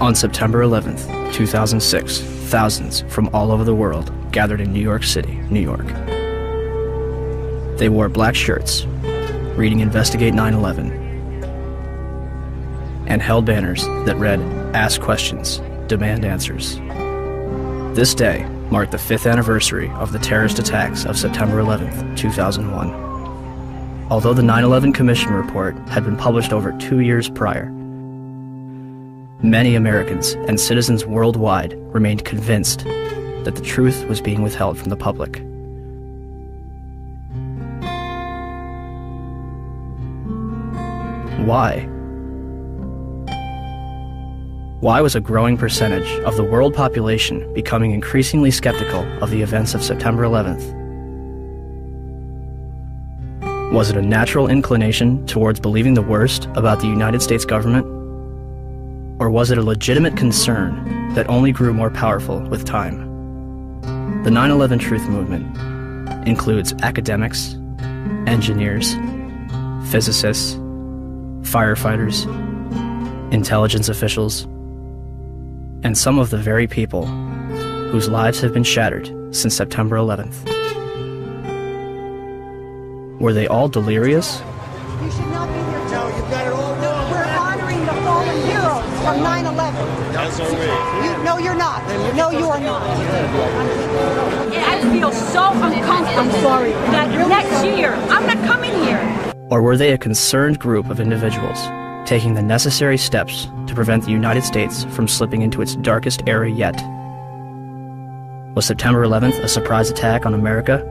On September 11th, 2006, thousands from all over the world gathered in New York City, New York. They wore black shirts, reading Investigate 9/11, and held banners that read, "Ask questions, demand answers." This day marked the 5th anniversary of the terrorist attacks of September 11th, 2001. Although the 9/11 Commission report had been published over 2 years prior, many Americans and citizens worldwide remained convinced that the truth was being withheld from the public. Why? Why was a growing percentage of the world population becoming increasingly skeptical of the events of September 11th? Was it a natural inclination towards believing the worst about the United States government? Or was it a legitimate concern that only grew more powerful with time? The 9/11 Truth Movement includes academics, engineers, physicists, firefighters, intelligence officials, and some of the very people whose lives have been shattered since September 11th. Were they all delirious? You should not be here. No, you've got it all wrong. We're honoring the fallen heroes from 9/11. That's all right. No, you're not. No, you are not. I feel so uncomfortable. I'm sorry. That next year, I'm not coming here. Or were they a concerned group of individuals taking the necessary steps to prevent the United States from slipping into its darkest era yet? Was September 11th a surprise attack on America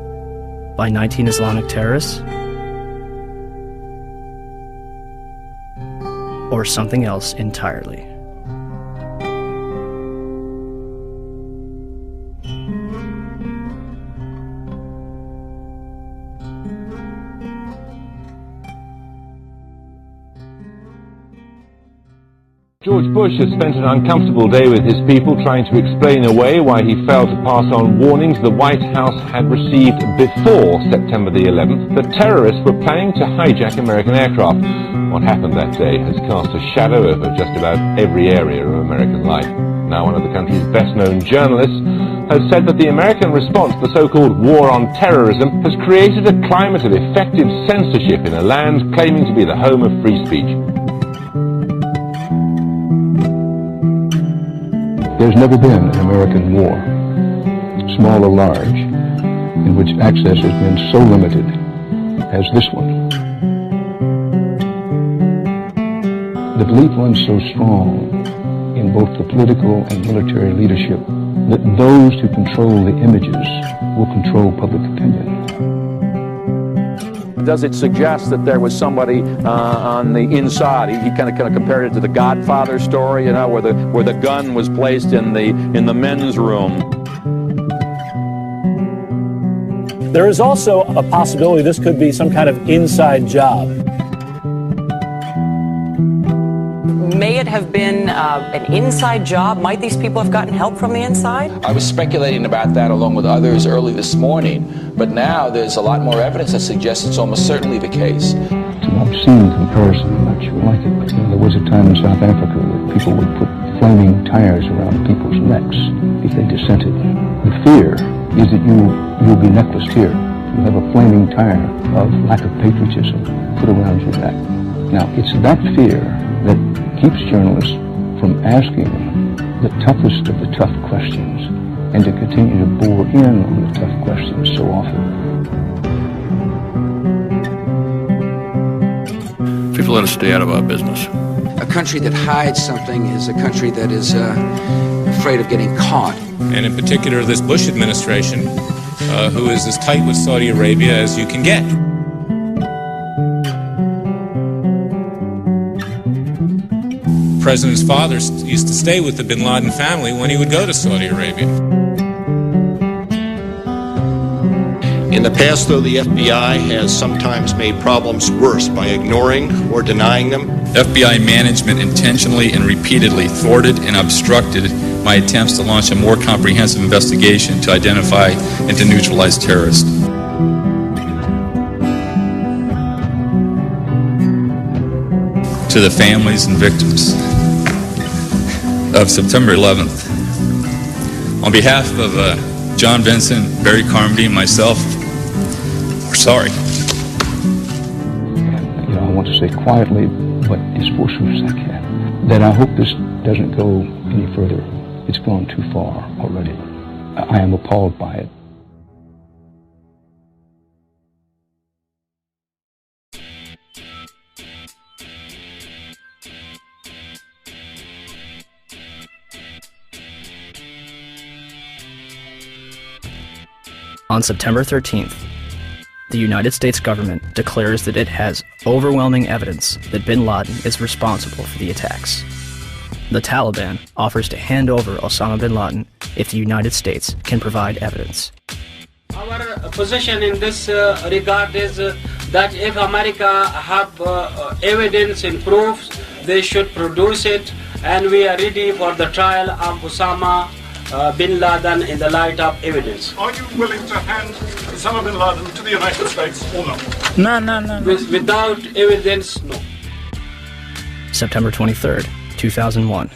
by 19 Islamic terrorists? Or something else entirely? George Bush has spent an uncomfortable day with his people trying to explain away why he failed to pass on warnings the White House had received before September the 11th that terrorists were planning to hijack American aircraft. What happened that day has cast a shadow over just about every area of American life. Now one of the country's best-known journalists has said that the American response to the so-called war on terrorism has created a climate of effective censorship in a land claiming to be the home of free speech. There's never been an American war, small or large, in which access has been so limited as this one. The belief runs so strong in both the political and military leadership that those who control the images will control public opinion. Does it suggest that there was somebody on the inside? He kind of compared it to the Godfather story, you know, where the gun was placed in the men's room. There is also a possibility this could be some kind of inside job. May it have been an inside job? Might these people have gotten help from the inside? I was speculating about that along with others early this morning, but now there's a lot more evidence that suggests it's almost certainly the case. It's an obscene comparison, I'm not sure like it, but there was a time in South Africa that people would put flaming tires around people's necks if they dissented. The fear is that you'll be necklaced here. You have a flaming tire of lack of patriotism put around your neck. Now, it's that fear that keeps journalists from asking the toughest of the tough questions and to continue to bore in on the tough questions so often. People let us stay out of our business. A country that hides something is a country that is afraid of getting caught. And in particular, this Bush administration, who is as tight with Saudi Arabia as you can get. The President's father used to stay with the bin Laden family when he would go to Saudi Arabia. In the past, though, the FBI has sometimes made problems worse by ignoring or denying them. FBI management intentionally and repeatedly thwarted and obstructed my attempts to launch a more comprehensive investigation to identify and to neutralize terrorists. To the families and victims of September 11th. On behalf of John Vincent, Barry Carmody, and myself, we're sorry. I want to say quietly, but as forcefully as I can, that I hope this doesn't go any further. It's gone too far already. I am appalled by it. On September 13th, the United States government declares that it has overwhelming evidence that bin Laden is responsible for the attacks. The Taliban offers to hand over Osama bin Laden if the United States can provide evidence. Our position in this regard is that if America have evidence and proofs, they should produce it, and we are ready for the trial of Osama bin Laden in the light of evidence. Are you willing to hand Osama bin Laden to the United States or no? No. Without evidence, no. September 23rd, 2001.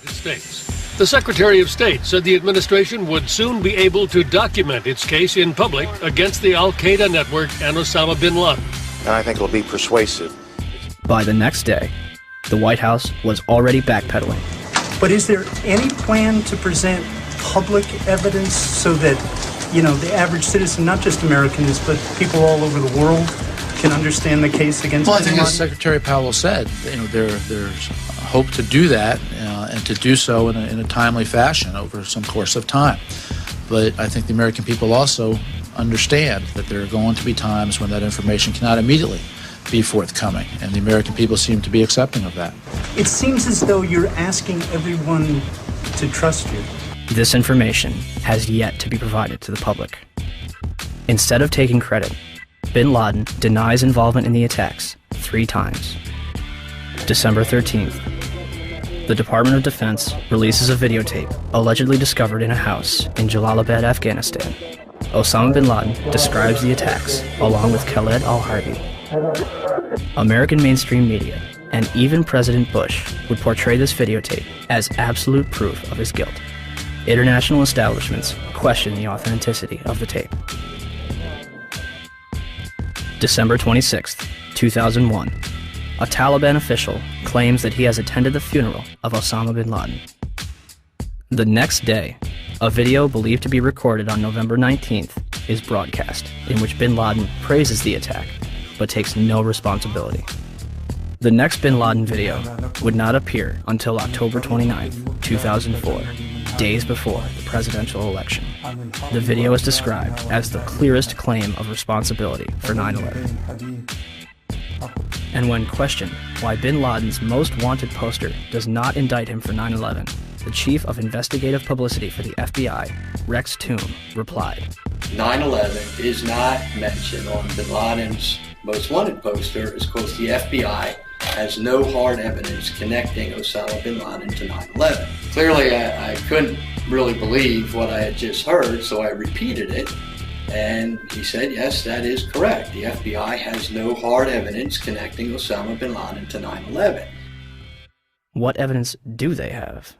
The Secretary of State said the administration would soon be able to document its case in public against the Al-Qaeda network and Osama bin Laden. And I think it'll be persuasive. By the next day, the White House was already backpedaling. But is there any plan to present public evidence so that, the average citizen, not just Americans, but people all over the world, can understand the case against bin Laden? Well, I think as Secretary Powell said, there's hope to do that and to do so in a timely fashion over some course of time. But I think the American people also understand that there are going to be times when that information cannot immediately be forthcoming, and the American people seem to be accepting of that. It seems as though you're asking everyone to trust you. This information has yet to be provided to the public. Instead of taking credit, bin Laden denies involvement in the attacks 3 times. December 13th, the Department of Defense releases a videotape allegedly discovered in a house in Jalalabad, Afghanistan. Osama bin Laden describes the attacks along with Khaled al-Harbi. American mainstream media and even President Bush would portray this videotape as absolute proof of his guilt. International establishments question the authenticity of the tape. December 26th, 2001. A Taliban official claims that he has attended the funeral of Osama bin Laden. The next day, a video believed to be recorded on November 19th is broadcast, in which bin Laden praises the attack, but takes no responsibility. The next bin Laden video would not appear until October 29th, 2004, days before the presidential election. The video is described as the clearest claim of responsibility for 9/11. And when questioned why bin Laden's most wanted poster does not indict him for 9/11, the chief of investigative publicity for the FBI, Rex Toome, replied, 9/11 is not mentioned on bin Laden's most wanted poster is because the FBI has no hard evidence connecting Osama bin Laden to 9/11. Clearly, I couldn't really believe what I had just heard, so I repeated it, and he said, yes, that is correct. The FBI has no hard evidence connecting Osama bin Laden to 9/11. What evidence do they have?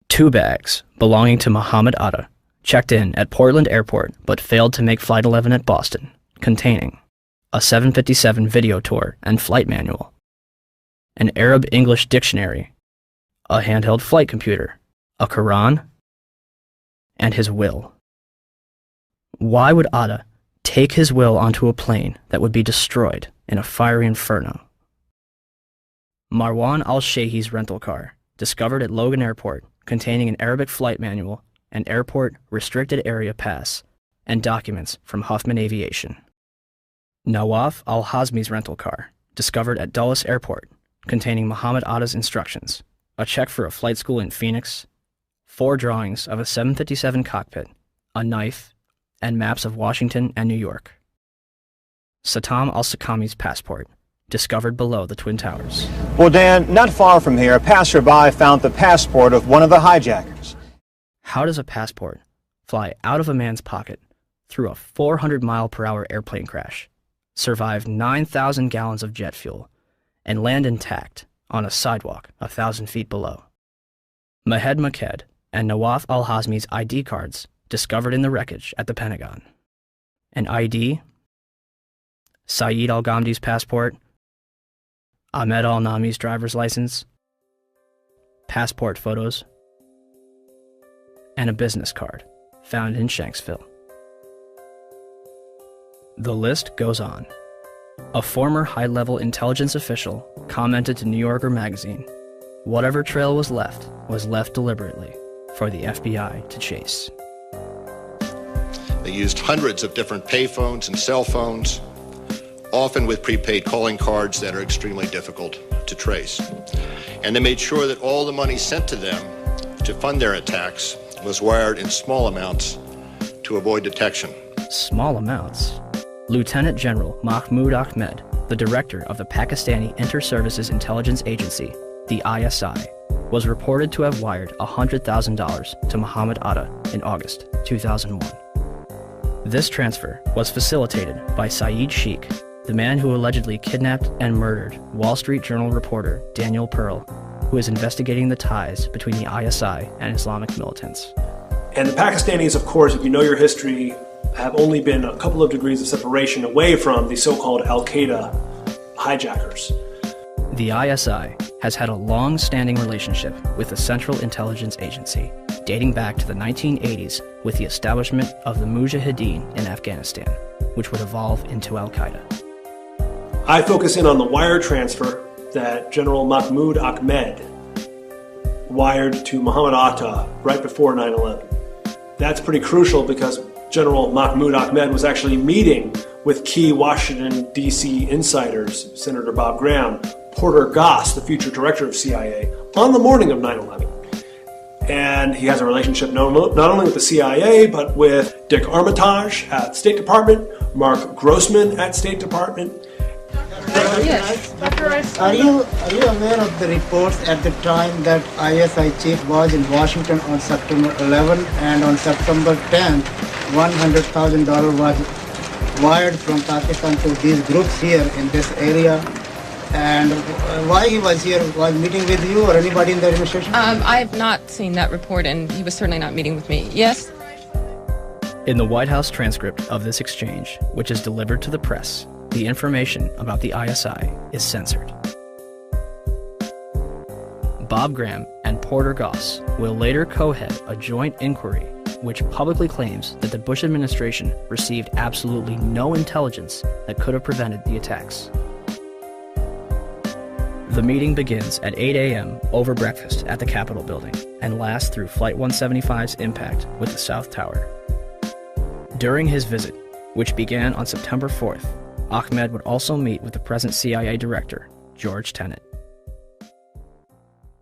2 bags belonging to Muhammad Atta checked in at Portland Airport but failed to make Flight 11 at Boston, containing a 757 video tour and flight manual, an Arab-English dictionary, a handheld flight computer, a Quran, and his will. Why would Atta take his will onto a plane that would be destroyed in a fiery inferno? Marwan al-Sheikh's rental car, discovered at Logan Airport, containing an Arabic flight manual, an airport restricted area pass, and documents from Huffman Aviation. Nawaf al-Hazmi's rental car, discovered at Dulles Airport, containing Muhammad Atta's instructions, a check for a flight school in Phoenix, 4 drawings of a 757 cockpit, a knife, and maps of Washington and New York. Satam al-Sakami's passport, discovered below the Twin Towers. Well, Dan, not far from here, a passerby found the passport of one of the hijackers. How does a passport fly out of a man's pocket through a 400-mile-per-hour airplane crash, survive 9,000 gallons of jet fuel, and land intact on a sidewalk 1,000 feet below? Mahed Maked and Nawaf al-Hazmi's ID cards discovered in the wreckage at the Pentagon. An ID, Saeed al-Ghamdi's passport, Ahmed al-Nami's driver's license, passport photos, and a business card found in Shanksville. The list goes on. A former high-level intelligence official commented to New Yorker magazine, "Whatever trail was left deliberately for the FBI to chase." They used hundreds of different payphones and cell phones, often with prepaid calling cards that are extremely difficult to trace. And they made sure that all the money sent to them to fund their attacks was wired in small amounts to avoid detection. Small amounts? Lieutenant General Mahmoud Ahmed, the director of the Pakistani Inter-Services Intelligence Agency, the ISI, was reported to have wired $100,000 to Muhammad Atta in August 2001. This transfer was facilitated by Saeed Sheikh, the man who allegedly kidnapped and murdered Wall Street Journal reporter Daniel Pearl, who is investigating the ties between the ISI and Islamic militants. And the Pakistanis, of course, if you know your history, have only been a couple of degrees of separation away from the so-called Al-Qaeda hijackers. The ISI has had a long-standing relationship with the Central Intelligence Agency, dating back to the 1980s with the establishment of the Mujahideen in Afghanistan, which would evolve into Al-Qaeda. I focus in on the wire transfer that General Mahmoud Ahmed wired to Muhammad Atta right before 9/11. That's pretty crucial because General Mahmoud Ahmed was actually meeting with key Washington, D.C. insiders, Senator Bob Graham, Porter Goss, the future director of CIA, on the morning of 9/11. And he has a relationship not only with the CIA, but with Dick Armitage at State Department, Mark Grossman at State Department. Yes. Are you aware of the reports at the time that ISI chief was in Washington on September 11 and on September 10th, $100,000 was wired from Pakistan to these groups here in this area? And why he was here, was meeting with you or anybody in the administration? I have not seen that report, and he was certainly not meeting with me. Yes? In the White House transcript of this exchange, which is delivered to the press, the information about the ISI is censored. Bob Graham and Porter Goss will later co-head a joint inquiry which publicly claims that the Bush administration received absolutely no intelligence that could have prevented the attacks. The meeting begins at 8 a.m. over breakfast at the Capitol building and lasts through Flight 175's impact with the South Tower. During his visit, which began on September 4th, Ahmed would also meet with the present CIA director, George Tenet.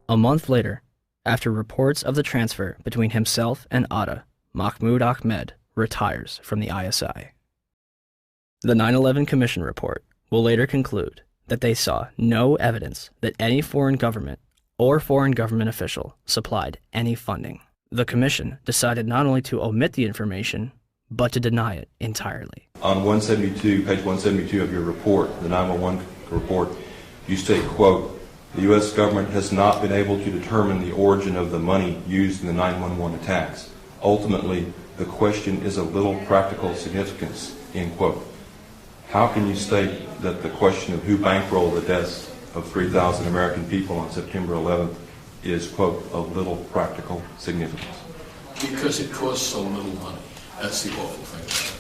A month later, after reports of the transfer between himself and Atta, Mahmoud Ahmed retires from the ISI. The 9/11 Commission report will later conclude that they saw no evidence that any foreign government or foreign government official supplied any funding. The Commission decided not only to omit the information, but to deny it entirely. On 172, page 172 of your report, the 911 report, you state, quote, "The U.S. government has not been able to determine the origin of the money used in the 911 attacks. Ultimately, the question is of little practical significance," end quote. How can you state that the question of who bankrolled the deaths of 3,000 American people on September 11th is, quote, of little practical significance? Because it costs so little money. That's the awful thing about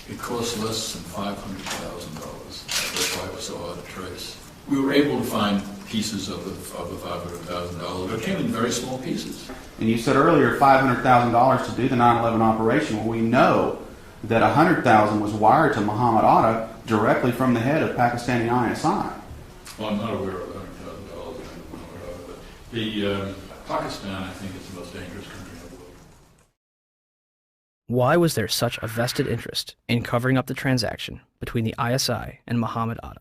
it. It costs less than $500,000. That's why it was so hard to trace. We were able to find pieces of the $500,000, but it came in very small pieces. And you said earlier $500,000 to do the 9/11 operation. Well, we know that $100,000 was wired to Muhammad Atta directly from the head of Pakistani ISI. Well, I'm not aware of $100,000. The Pakistan, I think, is the most dangerous country in the world. Why was there such a vested interest in covering up the transaction between the ISI and Muhammad Atta?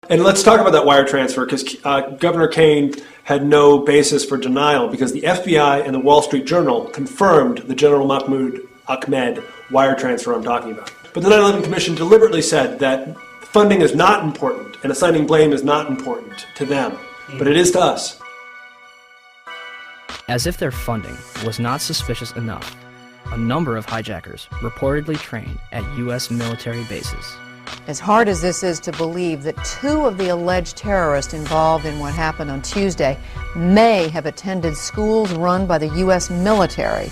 And let's talk about that wire transfer, because Governor Kaine had no basis for denial, because the FBI and the Wall Street Journal confirmed the General Mahmoud Ahmed wire transfer I'm talking about. But the 9/11 Commission deliberately said that funding is not important and assigning blame is not important to them, but it is to us. As if their funding was not suspicious enough, a number of hijackers reportedly trained at U.S. military bases. As hard as this is to believe that 2 of the alleged terrorists involved in what happened on Tuesday may have attended schools run by the U.S. military.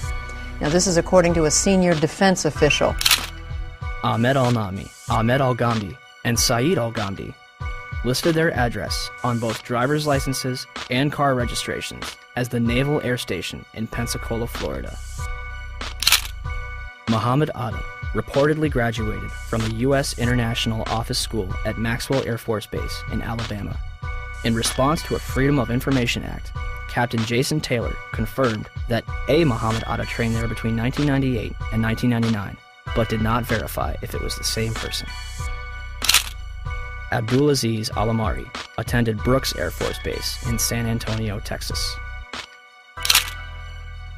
Now, this is according to a senior defense official. Ahmed al-Nami, Ahmed al-Ghamdi, and Saeed al-Ghamdi listed their address on both driver's licenses and car registrations as the Naval Air Station in Pensacola, Florida. Muhammad Atta reportedly graduated from the U.S. International Office School at Maxwell Air Force Base in Alabama. In response to a Freedom of Information Act, Captain Jason Taylor confirmed that a Muhammad Atta trained there between 1998 and 1999, but did not verify if it was the same person. Abdulaziz Al-Amari attended Brooks Air Force Base in San Antonio, Texas.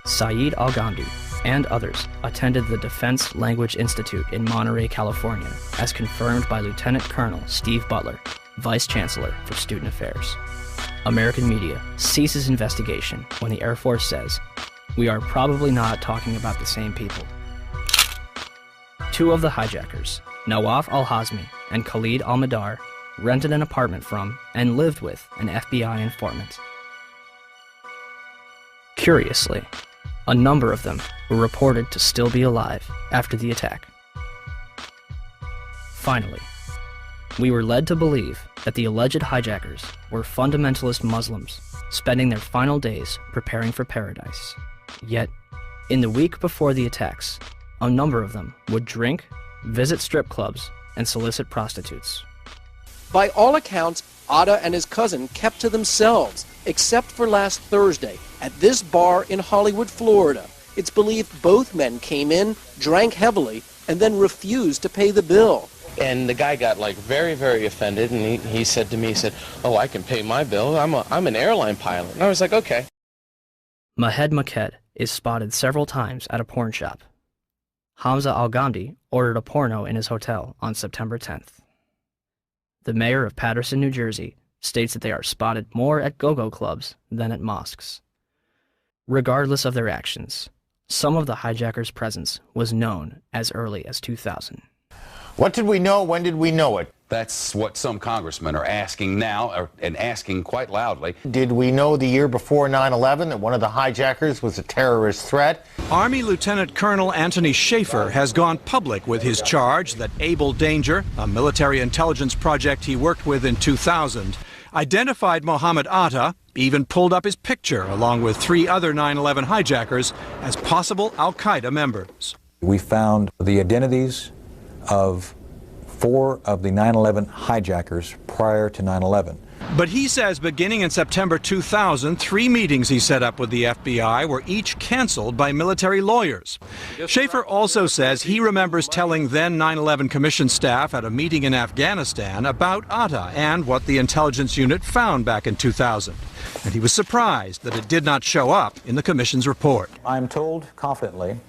Saeed al-Ghamdi and others attended the Defense Language Institute in Monterey, California, as confirmed by Lieutenant Colonel Steve Butler, Vice Chancellor for Student Affairs. American media ceases investigation when the Air Force says, "We are probably not talking about the same people." 2 of the hijackers, Nawaf al-Hazmi and Khalid al-Madar, rented an apartment from and lived with an FBI informant. Curiously, a number of them were reported to still be alive after the attack. Finally, we were led to believe that the alleged hijackers were fundamentalist Muslims spending their final days preparing for paradise. Yet, in the week before the attacks, a number of them would drink, visit strip clubs, and solicit prostitutes. By all accounts, Atta and his cousin kept to themselves, except for last Thursday, at this bar in Hollywood, Florida. It's believed both men came in, drank heavily, and then refused to pay the bill. And the guy got very, very offended, and he said to me, he said, "Oh, I can pay my bill. I'm an airline pilot." And I was like, okay. Mahed Maked is spotted several times at a porn shop. Hamza al-Ghamdi ordered a porno in his hotel on September 10th. The mayor of Paterson, New Jersey, states that they are spotted more at go-go clubs than at mosques. Regardless of their actions, some of the hijackers' presence was known as early as 2000. What did we know? When did we know it? That's what some congressmen are asking now, and asking quite loudly. Did we know the year before 9/11 that one of the hijackers was a terrorist threat? Army Lieutenant Colonel Anthony Schaefer has gone public with his charge that Able Danger, a military intelligence project he worked with in 2000, identified Muhammad Atta, even pulled up his picture along with 3 other 9/11 hijackers as possible al-Qaeda members. We found the identities of 4 of the 9/11 hijackers prior to 9/11. But he says beginning in September 2000, 3 meetings he set up with the FBI were each canceled by military lawyers. Schaefer also says he remembers telling then 9/11 Commission staff at a meeting in Afghanistan about Atta and what the intelligence unit found back in 2000. And he was surprised that it did not show up in the Commission's report. I'm told confidently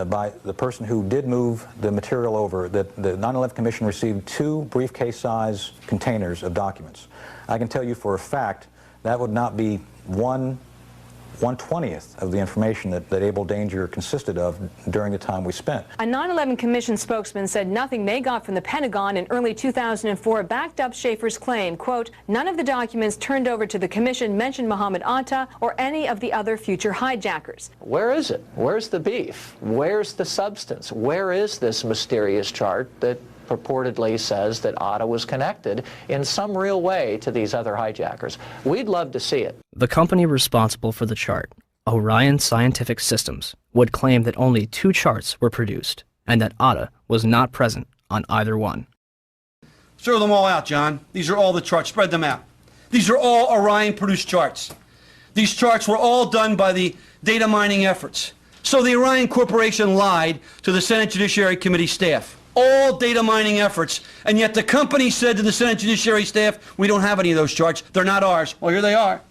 by the person who did move the material over that the 9/11 Commission received 2 briefcase-size containers of documents. I can tell you for a fact that would not be 1/20th of the information that Able Danger consisted of during the time we spent. A 9/11 Commission spokesman said nothing they got from the Pentagon in early 2004 backed up Schaefer's claim, quote, "None of the documents turned over to the Commission mentioned Muhammad Atta or any of the other future hijackers." Where is it? Where's the beef? Where's the substance? Where is this mysterious chart that purportedly says that Atta was connected in some real way to these other hijackers? We'd love to see it. The company responsible for the chart, Orion Scientific Systems, would claim that only 2 charts were produced and that Atta was not present on either one. Throw them all out, John. These are all the charts. Spread them out. These are all Orion-produced charts. These charts were all done by the data mining efforts. So the Orion Corporation lied to the Senate Judiciary Committee staff. All data mining efforts, and yet the company said to the Senate Judiciary staff, "We don't have any of those charts. They're not ours." Well, here they are.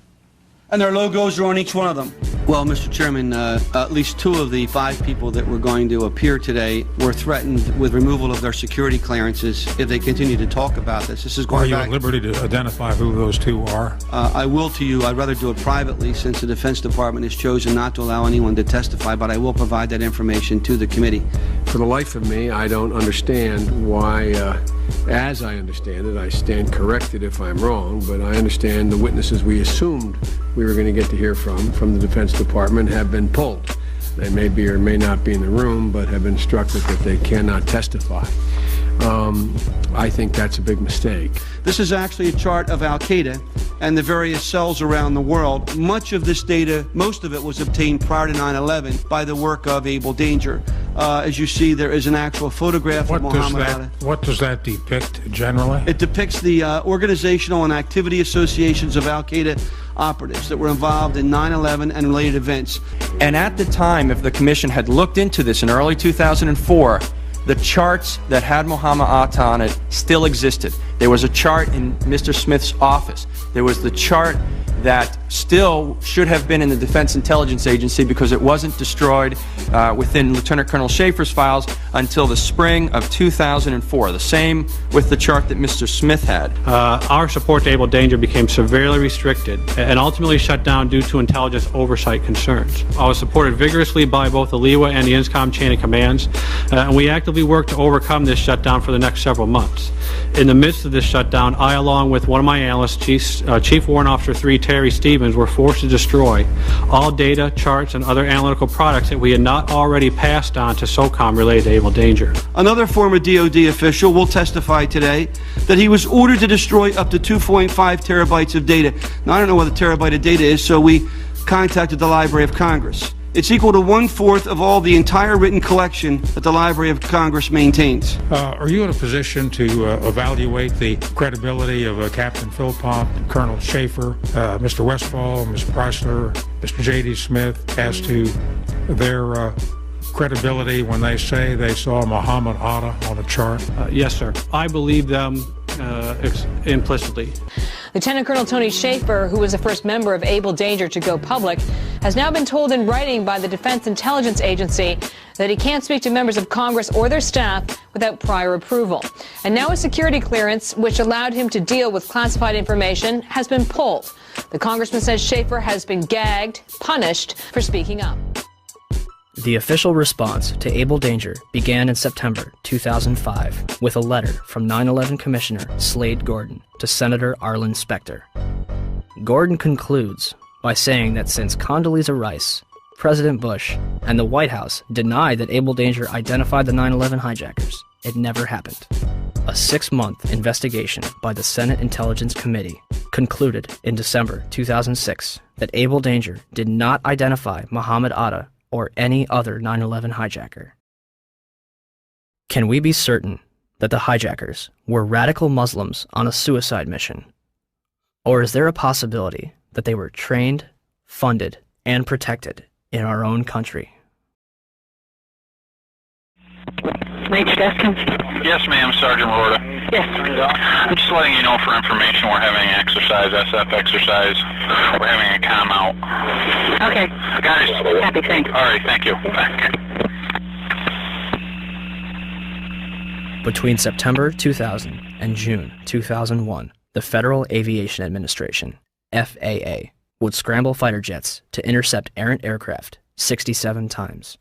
And their logos are on each one of them. Well, Mr. Chairman, at least 2 of the 5 people that were going to appear today were threatened with removal of their security clearances if they continue to talk about this. This is going Are you back. at liberty to identify who those 2 are? I will to you. I'd rather do it privately since the Defense Department has chosen not to allow anyone to testify, but I will provide that information to the committee. For the life of me, I don't understand why, as I understand it, I stand corrected if I'm wrong, but I understand the witnesses we assumed we were going to get to hear from the Defense Department have been pulled. They may be or may not be in the room, but have been instructed that they cannot testify. I think that's a big mistake. This is actually a chart of Al-Qaeda and the various cells around the world. Much of this data, most of it was obtained prior to 9/11 by the work of Abel Danger. As you see, there is an actual photograph of Muhammad Atta. What does that depict generally? It depicts the organizational and activity associations of Al-Qaeda operatives that were involved in 9/11 and related events. And at the time, if the Commission had looked into this in early 2004, the charts that had Muhammad Atta on it still existed. There was a chart in Mr. Smith's office. There was the chart that still should have been in the Defense Intelligence Agency because it wasn't destroyed within Lieutenant Colonel Schaefer's files until the spring of 2004. The same with the chart that Mr. Smith had. Our support to Abel Danger became severely restricted and ultimately shut down due to intelligence oversight concerns. I was supported vigorously by both the LEWA and the INSCOM chain of commands, and we actively worked to overcome this shutdown for the next several months. In the midst of this shutdown, I, along with one of my analysts, Chief Warrant Officer 3 Terry Stevens, were forced to destroy all data, charts, and other analytical products that we had not already passed on to SOCOM related to Abel Danger. Another former DOD official will testify today that he was ordered to destroy up to 2.5 terabytes of data. Now, I don't know what a terabyte of data is, so we contacted the Library of Congress. It's equal to 1/4 of all the entire written collection that the Library of Congress maintains. Are you in a position to evaluate the credibility of Captain Philpott and Colonel Schaefer, Mr. Westphal, Ms. Preissler, Mr. J.D. Smith, as to their credibility when they say they saw Muhammad Atta on a chart? Yes, sir. I believe them implicitly. Lieutenant Colonel Tony Schaefer, who was the first member of Abel Danger to go public, has now been told in writing by the Defense Intelligence Agency that he can't speak to members of Congress or their staff without prior approval. And now a security clearance, which allowed him to deal with classified information, has been pulled. The congressman says Schaefer has been gagged, punished for speaking up. The official response to Abel Danger began in September 2005 with a letter from 9/11 Commissioner Slade Gordon to Senator Arlen Specter. Gordon concludes by saying that since Condoleezza Rice, President Bush, and the White House denied that Abel Danger identified the 9/11 hijackers, it never happened. A 6-month investigation by the Senate Intelligence Committee concluded in December 2006 that Abel Danger did not identify Muhammad Atta or any other 9/11 hijacker. Can we be certain that the hijackers were radical Muslims on a suicide mission? Or is there a possibility that they were trained, funded, and protected in our own country? Major Deskin? Yes, ma'am, Sergeant Lorda. Yes. I'm just letting you know for information we're having exercise, SF exercise. We're having a calm out. Okay. Guys. Happy, thanks. All right, thank you. Between September 2000 and June 2001, the Federal Aviation Administration, FAA, would scramble fighter jets to intercept errant aircraft 67 times.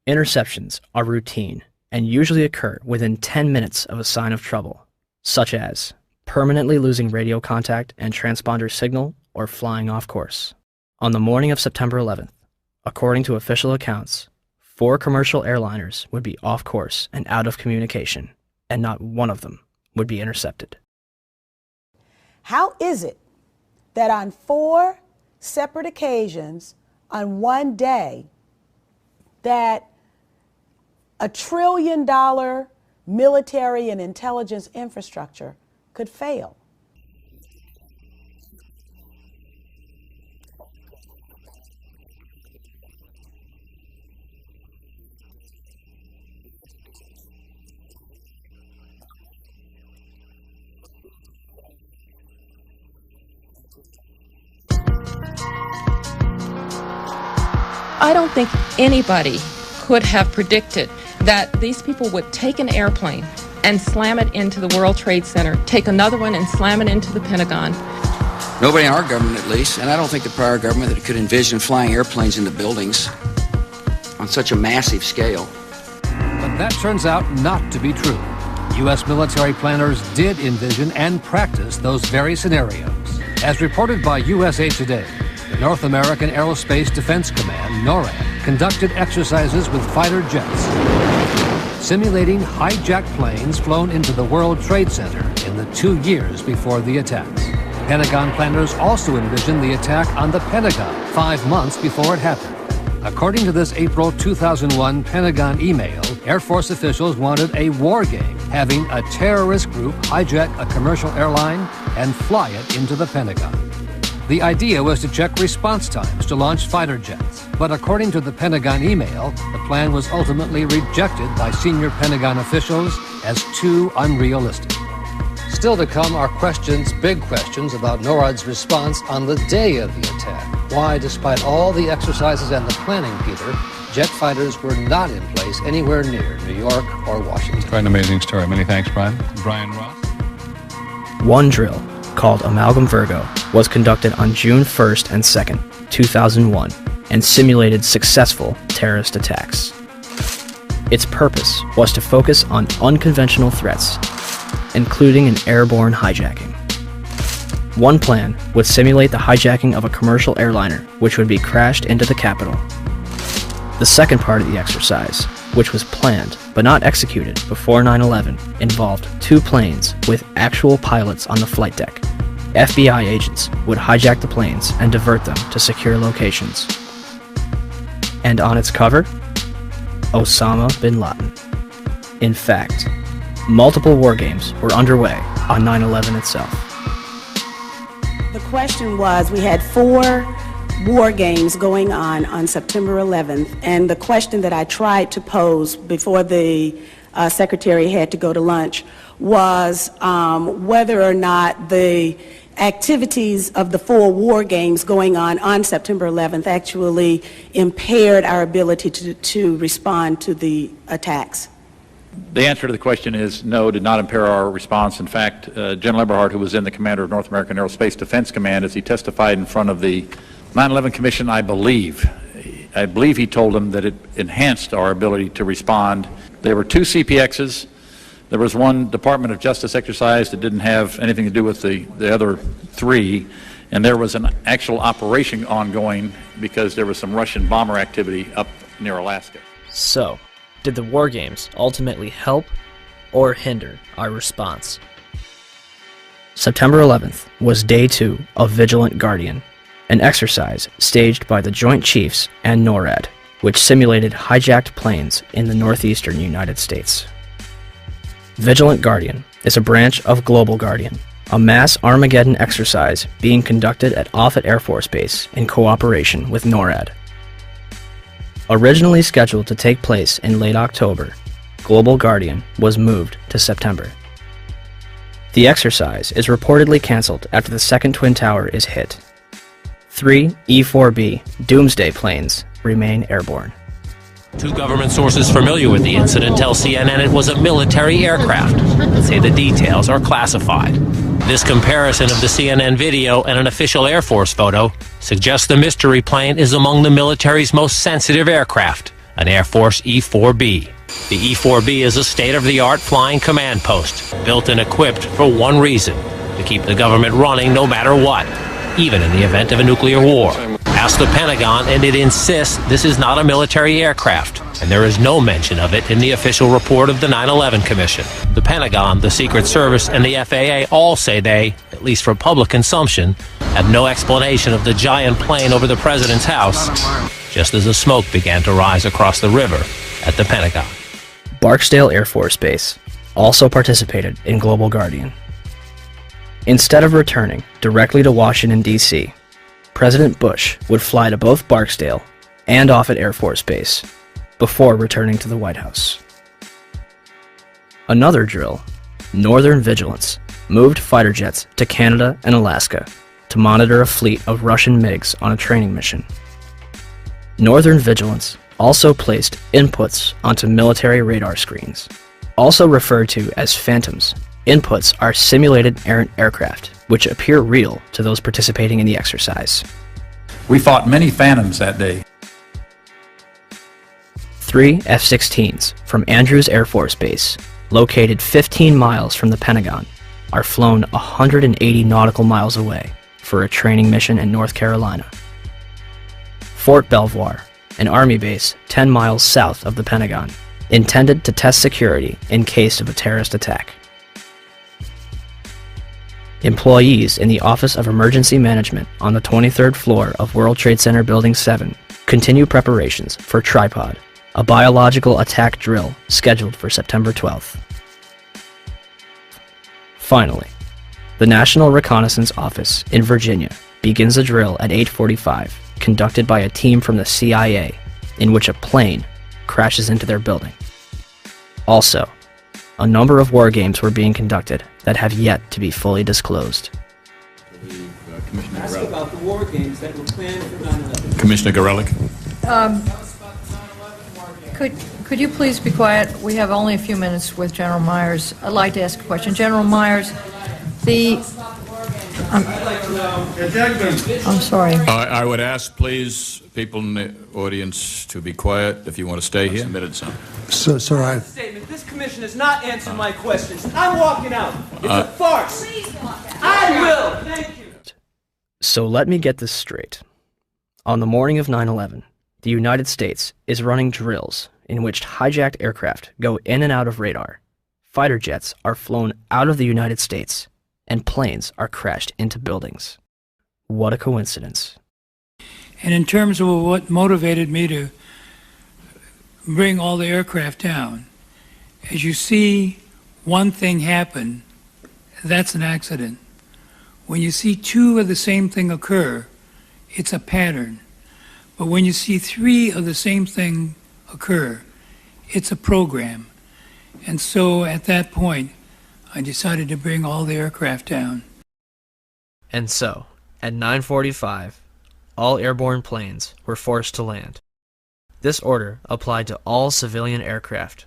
Interceptions are routine and usually occur within 10 minutes of a sign of trouble, such as permanently losing radio contact and transponder signal or flying off course. On the morning of September 11th, according to official accounts, 4 commercial airliners would be off course and out of communication, and not one of them would be intercepted. How is it that on 4 separate occasions on one day that $1 trillion military and intelligence infrastructure could fail? I don't think anybody could have predicted that these people would take an airplane and slam it into the World Trade Center, take another one and slam it into the Pentagon. Nobody in our government, at least, and I don't think the prior government that could envision flying airplanes into buildings on such a massive scale. But that turns out not to be true. U.S. military planners did envision and practice those very scenarios. As reported by USA Today, the North American Aerospace Defense Command, NORAD, conducted exercises with fighter jets, simulating hijacked planes flown into the World Trade Center in the 2 years before the attacks. Pentagon planners also envisioned the attack on the Pentagon 5 months before it happened. According to this April 2001 Pentagon email, Air Force officials wanted a war game, having a terrorist group hijack a commercial airline and fly it into the Pentagon. The idea was to check response times to launch fighter jets, but according to the Pentagon email, the plan was ultimately rejected by senior Pentagon officials as too unrealistic. Still to come are big questions about NORAD's response on the day of the attack. Why, despite all the exercises and the planning, Peter, jet fighters were not in place anywhere near New York or Washington. Quite an amazing story. Many thanks, Brian. Brian Ross. One drill, called Amalgam Virgo, was conducted on June 1st and 2nd, 2001, and simulated successful terrorist attacks. Its purpose was to focus on unconventional threats, including an airborne hijacking. One plan would simulate the hijacking of a commercial airliner, which would be crashed into the Capitol. The second part of the exercise, which was planned but not executed before 9/11, involved 2 planes with actual pilots on the flight deck. FBI agents would hijack the planes and divert them to secure locations. And on its cover, Osama bin Laden. In fact, multiple war games were underway on 9/11 itself. The question was, we had 4 war games going on September 11th, and the question that I tried to pose before the secretary had to go to lunch was whether or not the activities of the 4 war games going on September 11th actually impaired our ability to respond to the attacks. The answer to the question is no, did not impair our response. In fact, General Eberhart, who was then the commander of North American Aerospace Defense Command, as he testified in front of the 9/11 Commission, I believe he told them that it enhanced our ability to respond. There were 2 CPXs. There was 1 Department of Justice exercise that didn't have anything to do with the other 3, and there was an actual operation ongoing because there was some Russian bomber activity up near Alaska. So, did the war games ultimately help or hinder our response? September 11th was day 2 of Vigilant Guardian, an exercise staged by the Joint Chiefs and NORAD, which simulated hijacked planes in the northeastern United States. Vigilant Guardian is a branch of Global Guardian, a mass Armageddon exercise being conducted at Offutt Air Force Base in cooperation with NORAD. Originally scheduled to take place in late October, Global Guardian was moved to September. The exercise is reportedly canceled after the second Twin Tower is hit. 3 E-4B Doomsday planes remain airborne. 2 government sources familiar with the incident tell CNN it was a military aircraft, but say the details are classified. This comparison of the CNN video and an official Air Force photo suggests the mystery plane is among the military's most sensitive aircraft, an Air Force E-4B. The E-4B is a state-of-the-art flying command post, built and equipped for one reason: to keep the government running no matter what, even in the event of a nuclear war. Ask the Pentagon, and it insists this is not a military aircraft, and there is no mention of it in the official report of the 9/11 Commission. The Pentagon, the Secret Service, and the FAA all say they, at least for public consumption, have no explanation of the giant plane over the president's house, just as the smoke began to rise across the river at the Pentagon. Barksdale Air Force Base also participated in Global Guardian. Instead of returning directly to Washington, D.C., President Bush would fly to both Barksdale and Offutt Air Force Base before returning to the White House. Another drill, Northern Vigilance, moved fighter jets to Canada and Alaska to monitor a fleet of Russian MiGs on a training mission. Northern Vigilance also placed inputs onto military radar screens. Also referred to as phantoms, inputs are simulated errant aircraft, which appear real to those participating in the exercise. We fought many phantoms that day. 3 F-16s from Andrews Air Force Base, located 15 miles from the Pentagon, are flown 180 nautical miles away for a training mission in North Carolina. Fort Belvoir, an Army base 10 miles south of the Pentagon, intended to test security in case of a terrorist attack. Employees in the Office of Emergency Management on the 23rd floor of World Trade Center Building 7 continue preparations for Tripod, a biological attack drill scheduled for September 12th. Finally, the National Reconnaissance Office in Virginia begins a drill at 8:45, conducted by a team from the CIA, in which a plane crashes into their building. Also, a number of war games were being conducted that have yet to be fully disclosed. Ask about the war games that were planned for 9/11. Commissioner Gorelick. Could you please be quiet? We have only a few minutes with General Myers. I'd like to ask a question. General Myers, I'm sorry. I would ask, please, people in the audience to be quiet if you want to stay here. Sir, statement. This commission has not answered my questions. I'm walking out. It's a farce. I will. Thank you. So let me get this straight. On the morning of 9/11, the United States is running drills in which hijacked aircraft go in and out of radar. Fighter jets are flown out of the United States, and planes are crashed into buildings. What a coincidence. And in terms of what motivated me to bring all the aircraft down, as you see one thing happen, that's an accident. When you see two of the same thing occur, it's a pattern. But when you see three of the same thing occur, it's a program. And so at that point, I decided to bring all the aircraft down. And so, at 9:45, all airborne planes were forced to land. This order applied to all civilian aircraft.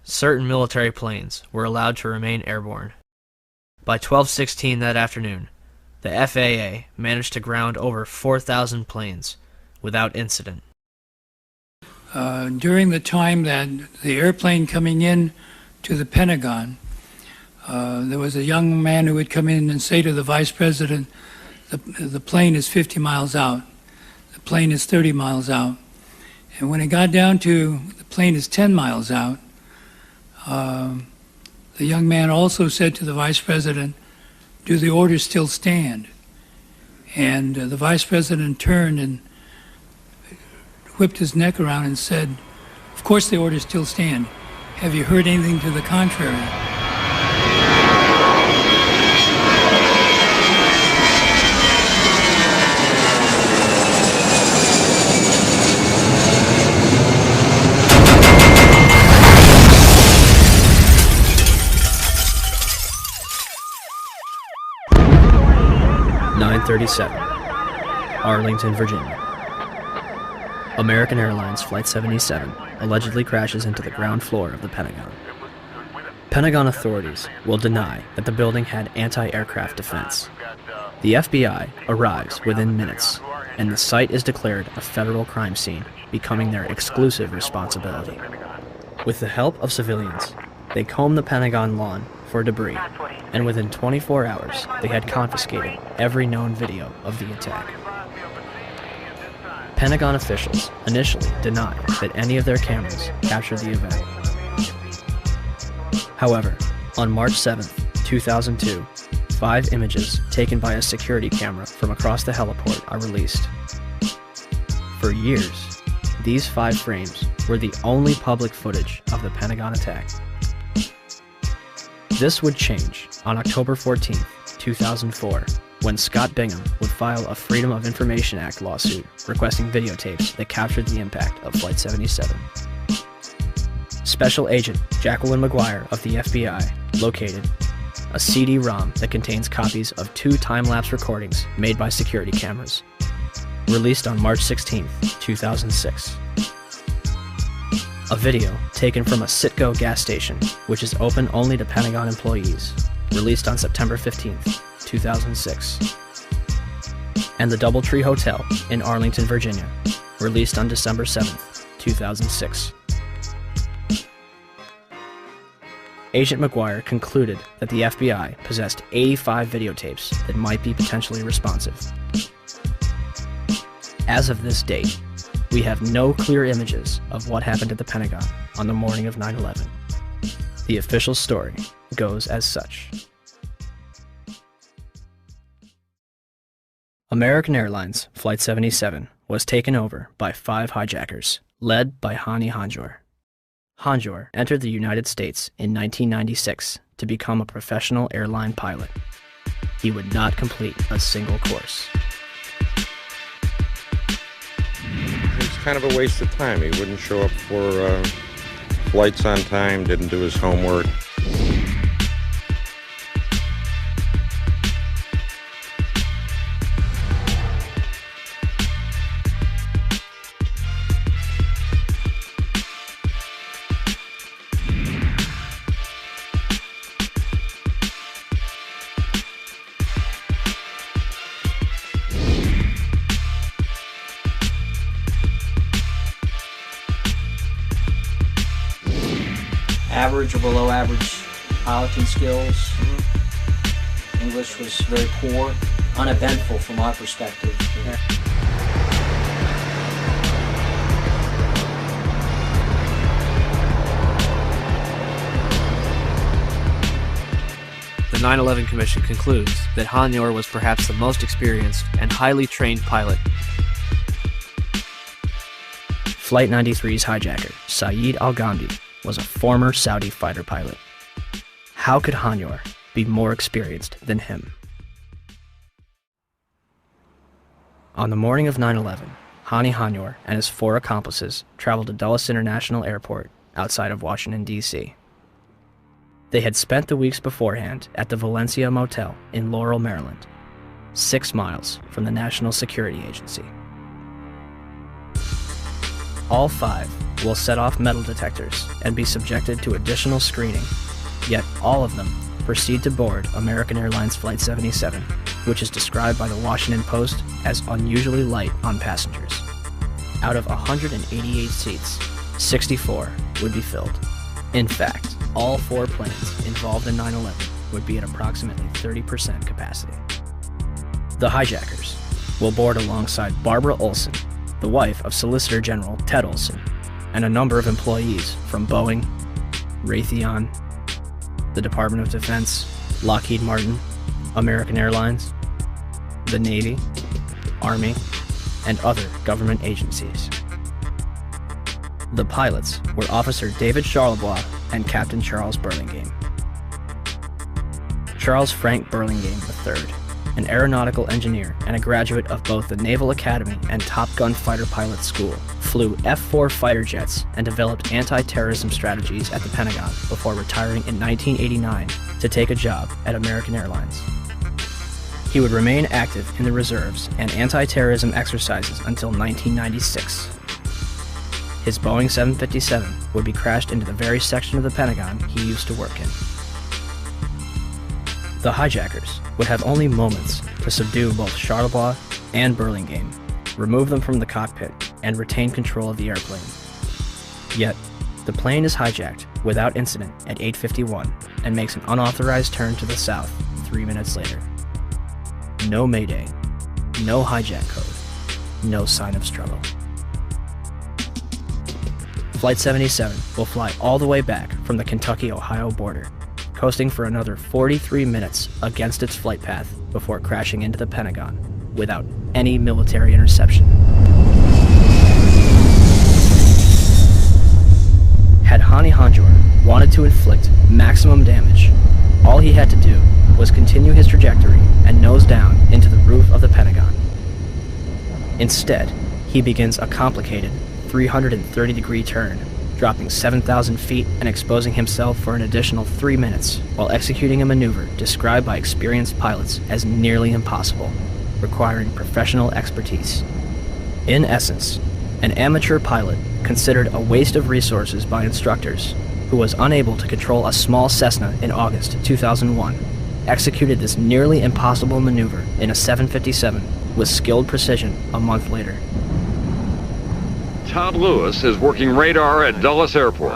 Certain military planes were allowed to remain airborne. By 12:16 that afternoon, the FAA managed to ground over 4,000 planes without incident. During the time that the airplane coming in to the Pentagon, there was a young man who would come in and say to the vice president, the plane is 50 miles out, the plane is 30 miles out. And when it got down to the plane is 10 miles out, the young man also said to the vice president, do the orders still stand? And the vice president turned and whipped his neck around and said, of course the orders still stand. Have you heard anything to the contrary? .37, Arlington, Virginia. American Airlines Flight 77 allegedly crashes into the ground floor of the Pentagon. Pentagon authorities will deny that the building had anti-aircraft defense. The FBI arrives within minutes, and the site is declared a federal crime scene, becoming their exclusive responsibility. With the help of civilians, they comb the Pentagon lawn for debris, and within 24 hours, they had confiscated every known video of the attack. Pentagon officials initially denied that any of their cameras captured the event. However, on March 7, 2002, 5 images taken by a security camera from across the heliport are released. For years, these 5 frames were the only public footage of the Pentagon attack. This would change on October 14, 2004, when Scott Bingham would file a Freedom of Information Act lawsuit requesting videotapes that captured the impact of Flight 77. Special Agent Jacqueline McGuire of the FBI located a CD-ROM that contains copies of 2 time-lapse recordings made by security cameras. released on March 16, 2006. A video taken from a Citgo gas station, which is open only to Pentagon employees, released on September 15, 2006. And the Doubletree Hotel in Arlington, Virginia, released on December 7, 2006. Agent McGuire concluded that the FBI possessed 85 videotapes that might be potentially responsive. As of this date, we have no clear images of what happened at the Pentagon on the morning of 9/11. The official story goes as such. American Airlines Flight 77 was taken over by 5 hijackers, led by Hani Hanjour. Hanjour entered the United States in 1996 to become a professional airline pilot. He would not complete a single course. It's kind of a waste of time. He wouldn't show up for flights on time, didn't do his homework. Average or below average piloting skills. English was very poor, uneventful from our perspective. The 9/11 Commission concludes that Hanjour was perhaps the most experienced and highly trained pilot. Flight 93's hijacker, Saeed Al-Ghamdi, was a former Saudi fighter pilot. How could Hanjour be more experienced than him? On the morning of 9/11, Hani Hanjour and his 4 accomplices traveled to Dulles International Airport outside of Washington, D.C. They had spent the weeks beforehand at the Valencia Motel in Laurel, Maryland, 6 miles from the National Security Agency. All 5 will set off metal detectors and be subjected to additional screening, yet all of them proceed to board American Airlines Flight 77, which is described by the Washington Post as unusually light on passengers. Out of 188 seats, 64 would be filled. In fact, all 4 planes involved in 9/11 would be at approximately 30% capacity. The hijackers will board alongside Barbara Olson, the wife of Solicitor General Ted Olson, and a number of employees from Boeing, Raytheon, the Department of Defense, Lockheed Martin, American Airlines, the Navy, Army, and other government agencies. The pilots were Officer David Charlebois and Captain Charles Burlingame. Charles Frank Burlingame III, an aeronautical engineer and a graduate of both the Naval Academy and Top Gun Fighter Pilot School, flew F-4 fighter jets and developed anti-terrorism strategies at the Pentagon before retiring in 1989 to take a job at American Airlines. He would remain active in the reserves and anti-terrorism exercises until 1996. His Boeing 757 would be crashed into the very section of the Pentagon he used to work in. The hijackers would have only moments to subdue both Charlebois and Burlingame, remove them from the cockpit, and retain control of the airplane. Yet, the plane is hijacked without incident at 8:51 and makes an unauthorized turn to the south 3 minutes later. No mayday, no hijack code, no sign of struggle. Flight 77 will fly all the way back from the Kentucky-Ohio border, coasting for another 43 minutes against its flight path before crashing into the Pentagon without any military interception. Had Hani Hanjour wanted to inflict maximum damage, all he had to do was continue his trajectory and nose down into the roof of the Pentagon. Instead, he begins a complicated 330-degree turn, dropping 7,000 feet and exposing himself for an additional 3 minutes while executing a maneuver described by experienced pilots as nearly impossible, requiring professional expertise. In essence, an amateur pilot considered a waste of resources by instructors who was unable to control a small Cessna in August 2001, executed this nearly impossible maneuver in a 757 with skilled precision a month later. Todd Lewis is working radar at Dulles Airport.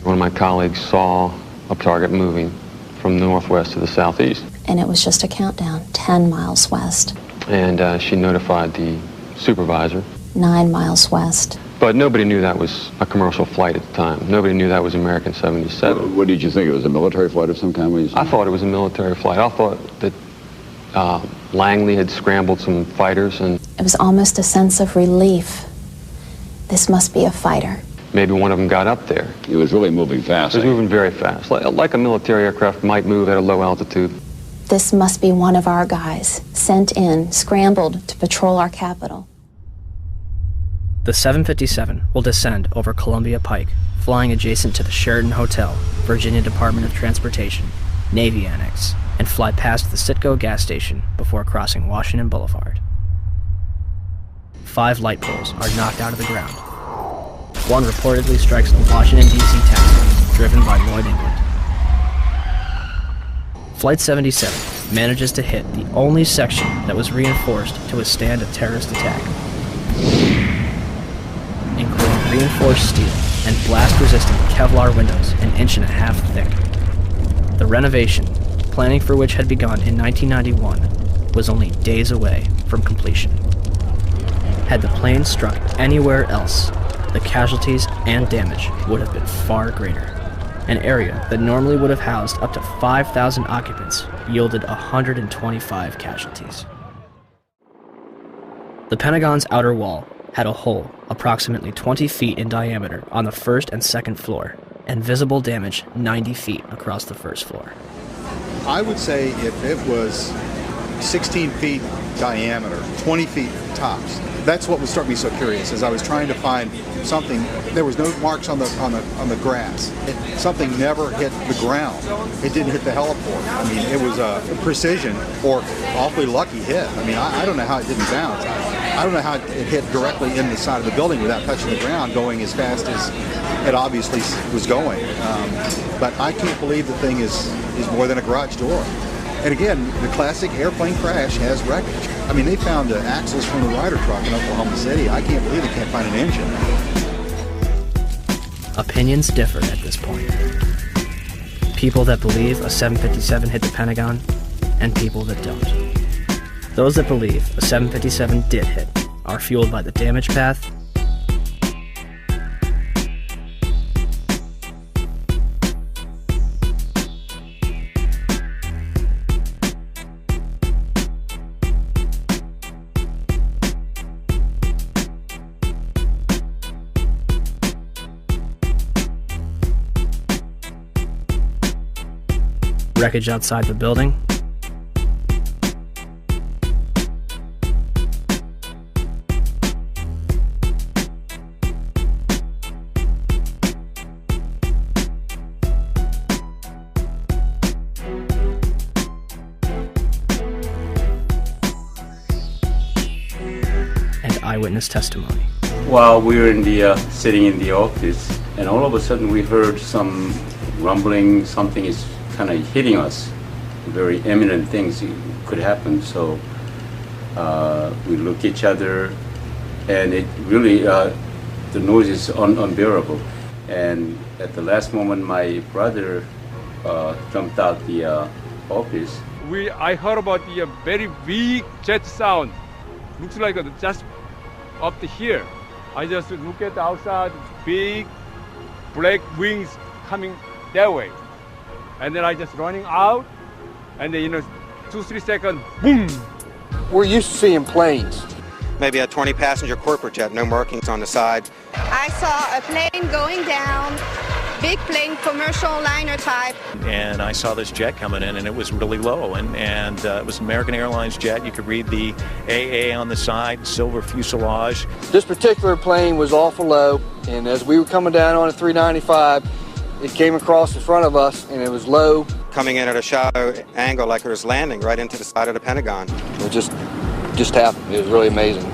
One of my colleagues saw a target moving from the northwest to the southeast. And it was just a countdown, 10 miles west. And she notified the supervisor. 9 miles west. But nobody knew that was a commercial flight at the time. Nobody knew that was American 77. What did you think? It was a military flight of some kind? I thought it was a military flight. I thought that Langley had scrambled some fighters and... It was almost a sense of relief. This must be a fighter. Maybe one of them got up there. It was really moving fast. It was moving very fast, like a military aircraft might move at a low altitude. This must be one of our guys, sent in, scrambled to patrol our capital. The 757 will descend over Columbia Pike, flying adjacent to the Sheraton Hotel, Virginia Department of Transportation, Navy Annex, and fly past the Citgo gas station before crossing Washington Boulevard. 5 light poles are knocked out of the ground. One reportedly strikes a Washington, D.C. taxi driven by Lloyd England. Flight 77 manages to hit the only section that was reinforced to withstand a terrorist attack, including reinforced steel and blast-resistant Kevlar windows an 1.5 inches thick. The renovation, planning for which had begun in 1991, was only days away from completion. Had the plane struck anywhere else, the casualties and damage would have been far greater. An area that normally would have housed up to 5,000 occupants yielded 125 casualties. The Pentagon's outer wall had a hole approximately 20 feet in diameter on the first and second floor, and visible damage 90 feet across the first floor. I would say if it was 16 feet diameter, 20 feet tops, that's what would start me so curious. As I was trying to find something, there was no marks on the grass. Something never hit the ground. It didn't hit the heliport. I mean, it was a precision or awfully lucky hit. I mean, I don't know how it didn't bounce. I don't know how it hit directly in the side of the building without touching the ground, going as fast as it obviously was going. But I can't believe the thing is more than a garage door. And again, the classic airplane crash has wreckage. I mean, they found axles from the Ryder truck in Oklahoma City. I can't believe they can't find an engine. Opinions differ at this point. People that believe a 757 hit the Pentagon, and people that don't. Those that believe a 757 did hit are fueled by the damage path, wreckage outside the building, and eyewitness testimony. While we were sitting in the office, and all of a sudden we heard some rumbling, something is kind of hitting us. Very imminent things could happen. So we look at each other, and it really, the noise is unbearable. And at the last moment, my brother jumped out the office. I heard about the very weak jet sound. Looks like just up to here. I just look at the outside, big black wings coming that way. And then I just running out, and then 2-3 seconds, boom! We're used to seeing planes. Maybe a 20-passenger corporate jet, no markings on the side. I saw a plane going down, big plane, commercial liner type. And I saw this jet coming in, and it was really low, and it was an American Airlines jet. You could read the AA on the side, silver fuselage. This particular plane was awful low, and as we were coming down on a 395, it came across in front of us, and it was low. Coming in at a shallow angle like it was landing right into the side of the Pentagon. It just happened. It was really amazing.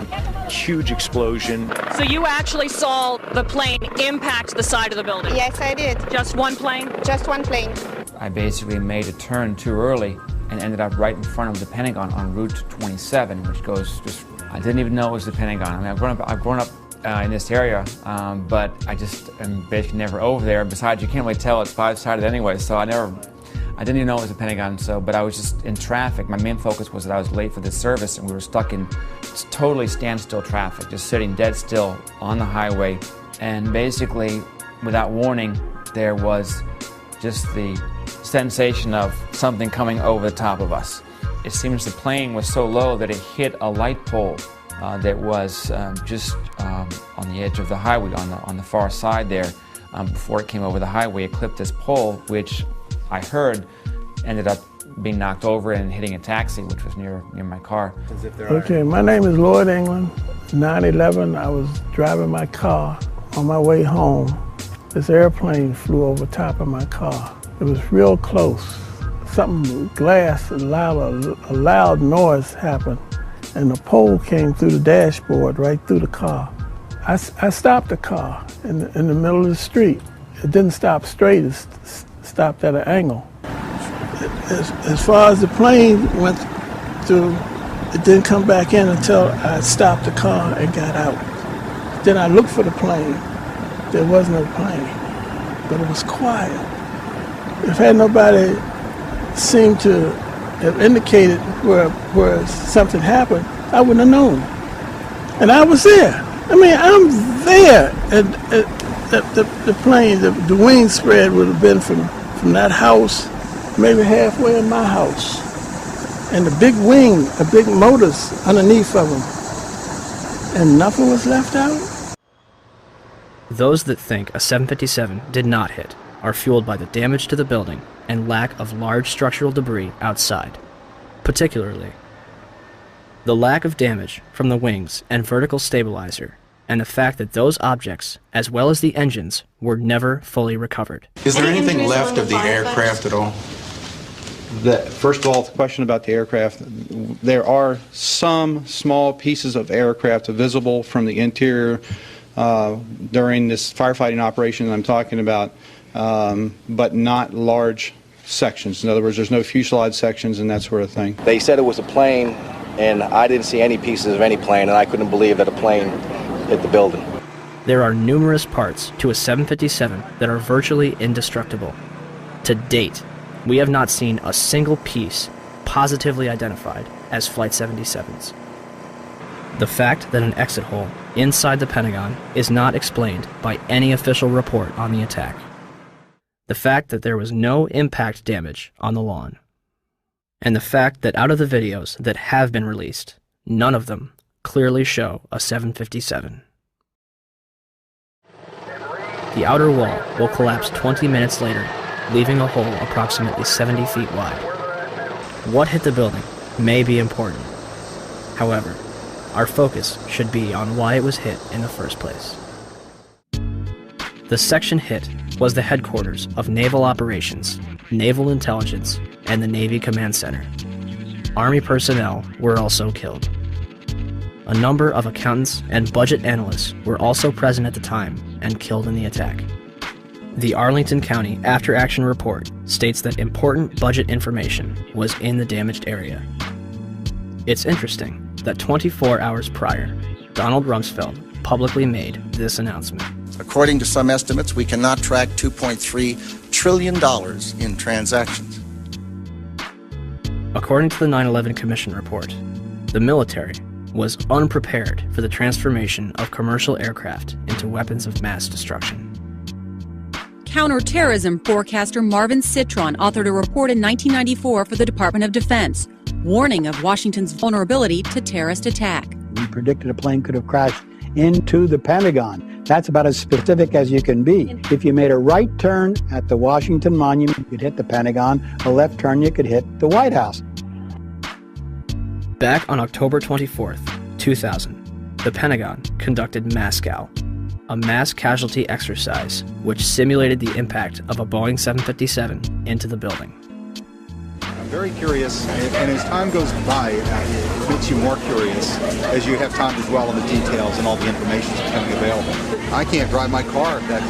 huge explosion. So you actually saw the plane impact the side of the building? Yes, I did. Just one plane? Just one plane. I basically made a turn too early and ended up right in front of the Pentagon on Route 27, which goes just, I didn't even know it was the Pentagon. I mean, I've grown up in this area, but I just am basically never over there. Besides, you can't really tell it's five-sided anyway, so I didn't even know it was a Pentagon. So, but I was just in traffic. My main focus was that I was late for this service, and we were stuck in totally standstill traffic, just sitting dead still on the highway. And basically, without warning, there was just the sensation of something coming over the top of us. It seems the plane was so low that it hit a light pole that was just on the edge of the highway, on the far side there. Before it came over the highway, it clipped this pole, which I heard ended up being knocked over and hitting a taxi, which was near my car. Okay, my name is Lloyd England. 9/11, I was driving my car on my way home. This airplane flew over top of my car. It was real close. Something, glass, a loud noise happened, and the pole came through the dashboard, right through the car. I stopped the car in the middle of the street. It didn't stop straight, it stopped at an angle. As far as the plane went through, it didn't come back in until I stopped the car and got out. Then I looked for the plane. There was no plane, but it was quiet. If had nobody seemed to have indicated where something happened, I wouldn't have known. And I was there. I mean, I'm there. And the plane, the wing spread would have been from that house, maybe halfway in my house. And the big wing, the big motors underneath of them. And nothing was left out? Those that think a 757 did not hit are fueled by the damage to the building and lack of large structural debris outside. Particularly, the lack of damage from the wings and vertical stabilizer, and the fact that those objects, as well as the engines, were never fully recovered. Is there anything left of the aircraft at all? First of all, the question about the aircraft, there are some small pieces of aircraft visible from the interior during this firefighting operation that I'm talking about, but not large sections. In other words, there's no fuselage sections and that sort of thing. They said it was a plane, and I didn't see any pieces of any plane, and I couldn't believe that a plane hit the building. There are numerous parts to a 757 that are virtually indestructible. To date, we have not seen a single piece positively identified as Flight 77's. The fact that an exit hole inside the Pentagon is not explained by any official report on the attack. The fact that there was no impact damage on the lawn. And the fact that out of the videos that have been released, none of them clearly show a 757. The outer wall will collapse 20 minutes later, leaving a hole approximately 70 feet wide. What hit the building may be important. However, our focus should be on why it was hit in the first place. The section hit was the headquarters of Naval Operations, Naval Intelligence, and the Navy Command Center. Army personnel were also killed. A number of accountants and budget analysts were also present at the time and killed in the attack. The Arlington County After Action Report states that important budget information was in the damaged area. It's interesting that 24 hours prior, Donald Rumsfeld publicly made this announcement. According to some estimates, we cannot track $2.3 trillion in transactions. According to the 9/11 Commission report, the military was unprepared for the transformation of commercial aircraft into weapons of mass destruction. Counterterrorism forecaster Marvin Citron authored a report in 1994 for the Department of Defense, warning of Washington's vulnerability to terrorist attack. We predicted a plane could have crashed into the Pentagon. That's about as specific as you can be. If you made a right turn at the Washington Monument, you could hit the Pentagon. A left turn, you could hit the White House. Back on October 24th, 2000, the Pentagon conducted MASCOW, a mass casualty exercise which simulated the impact of a Boeing 757 into the building. I'm very curious, and as time goes by, makes you more curious as you have time to dwell on the details and all the information is becoming available. I can't drive my car that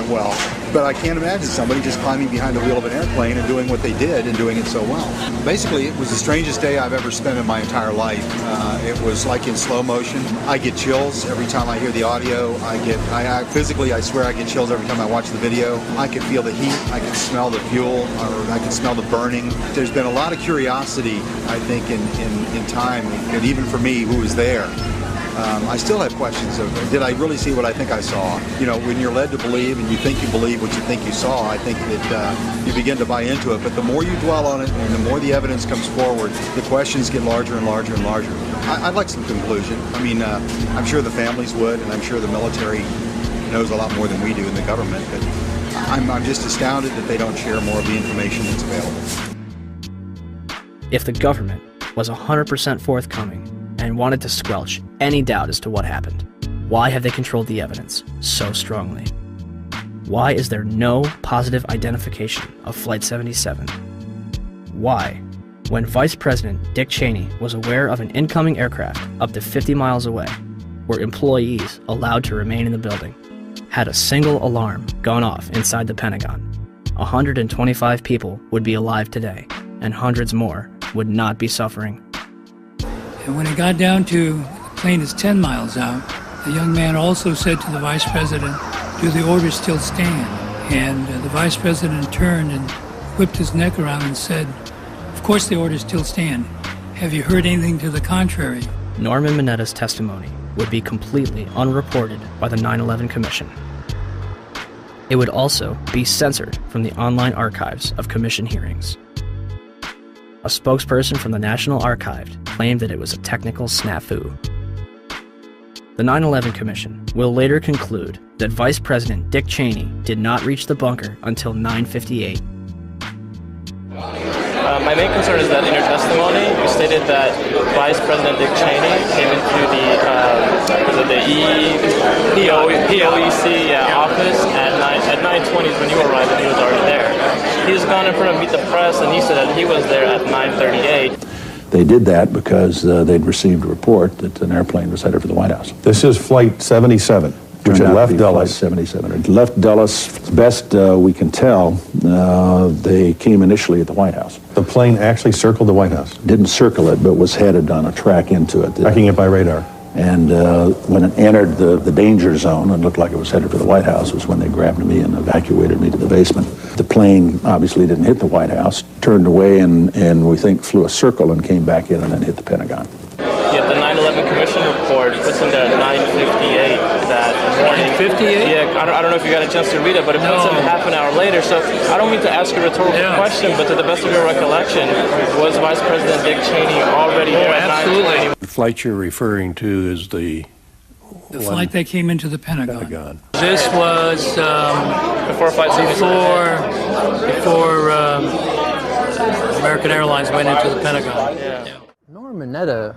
well, but I can't imagine somebody just climbing behind the wheel of an airplane and doing what they did and doing it so well. Basically, it was the strangest day I've ever spent in my entire life. It was like in slow motion. I get chills every time I hear the audio. Physically, I swear I get chills every time I watch the video. I can feel the heat. I can smell the fuel, or I can smell the burning. There's been a lot of curiosity, I think, in time, and even for me who was there. I still have questions of, did I really see what I think I saw? You know, when you're led to believe and you think you believe what you think you saw, I think that you begin to buy into it. But the more you dwell on it and the more the evidence comes forward, the questions get larger and larger and larger. I'd like some conclusion. I mean, I'm sure the families would, and I'm sure the military knows a lot more than we do in the government. But I'm just astounded that they don't share more of the information that's available. If the government was 100% forthcoming and wanted to squelch any doubt as to what happened, why have they controlled the evidence so strongly? Why is there no positive identification of Flight 77? Why, when Vice President Dick Cheney was aware of an incoming aircraft up to 50 miles away, were employees allowed to remain in the building? Had a single alarm gone off inside the Pentagon, 125 people would be alive today, and hundreds more would not be suffering. And when it got down to the plane is 10 miles out, the young man also said to the vice president, "Do the orders still stand?" And the vice president turned and whipped his neck around and said, "Of course the orders still stand. Have you heard anything to the contrary?" Norman Minetta's testimony would be completely unreported by the 9/11 Commission. It would also be censored from the online archives of commission hearings. A spokesperson from the National Archive claimed that it was a technical snafu. The 9/11 Commission will later conclude that Vice President Dick Cheney did not reach the bunker until 9:58. My main concern is that in your testimony, you stated that Vice President Dick Cheney came into the POEC office at 9:20 when you arrived and he was already there. He was gone in front of Meet the Press and he said that he was there at 9:38. They did that because they'd received a report that an airplane was headed for the White House. This is Flight 77, which had left Dulles. Flight 77. It left Dulles, best we can tell, they came initially at the White House. The plane actually circled the White House? Didn't circle it, but was headed on a track into it. Tracking it by radar. And when it entered the danger zone and looked like it was headed for the White House was when they grabbed me and evacuated me to the basement. The plane obviously didn't hit the White House, turned away and we think flew a circle and came back in and then hit the Pentagon. Yeah, the 9/11 Commission report puts him there at 9:58 that morning. 9:58? Yeah, I don't know if you got a chance to read it, but it puts him half an hour later. So I don't mean to ask a rhetorical question, but to the best of your recollection, was Vice President Dick Cheney already there at 9:20? The flight you're referring to is the flight that came into the Pentagon. This was before Flight 77. Before American Airlines went into the Pentagon. Yeah. Norman Minetta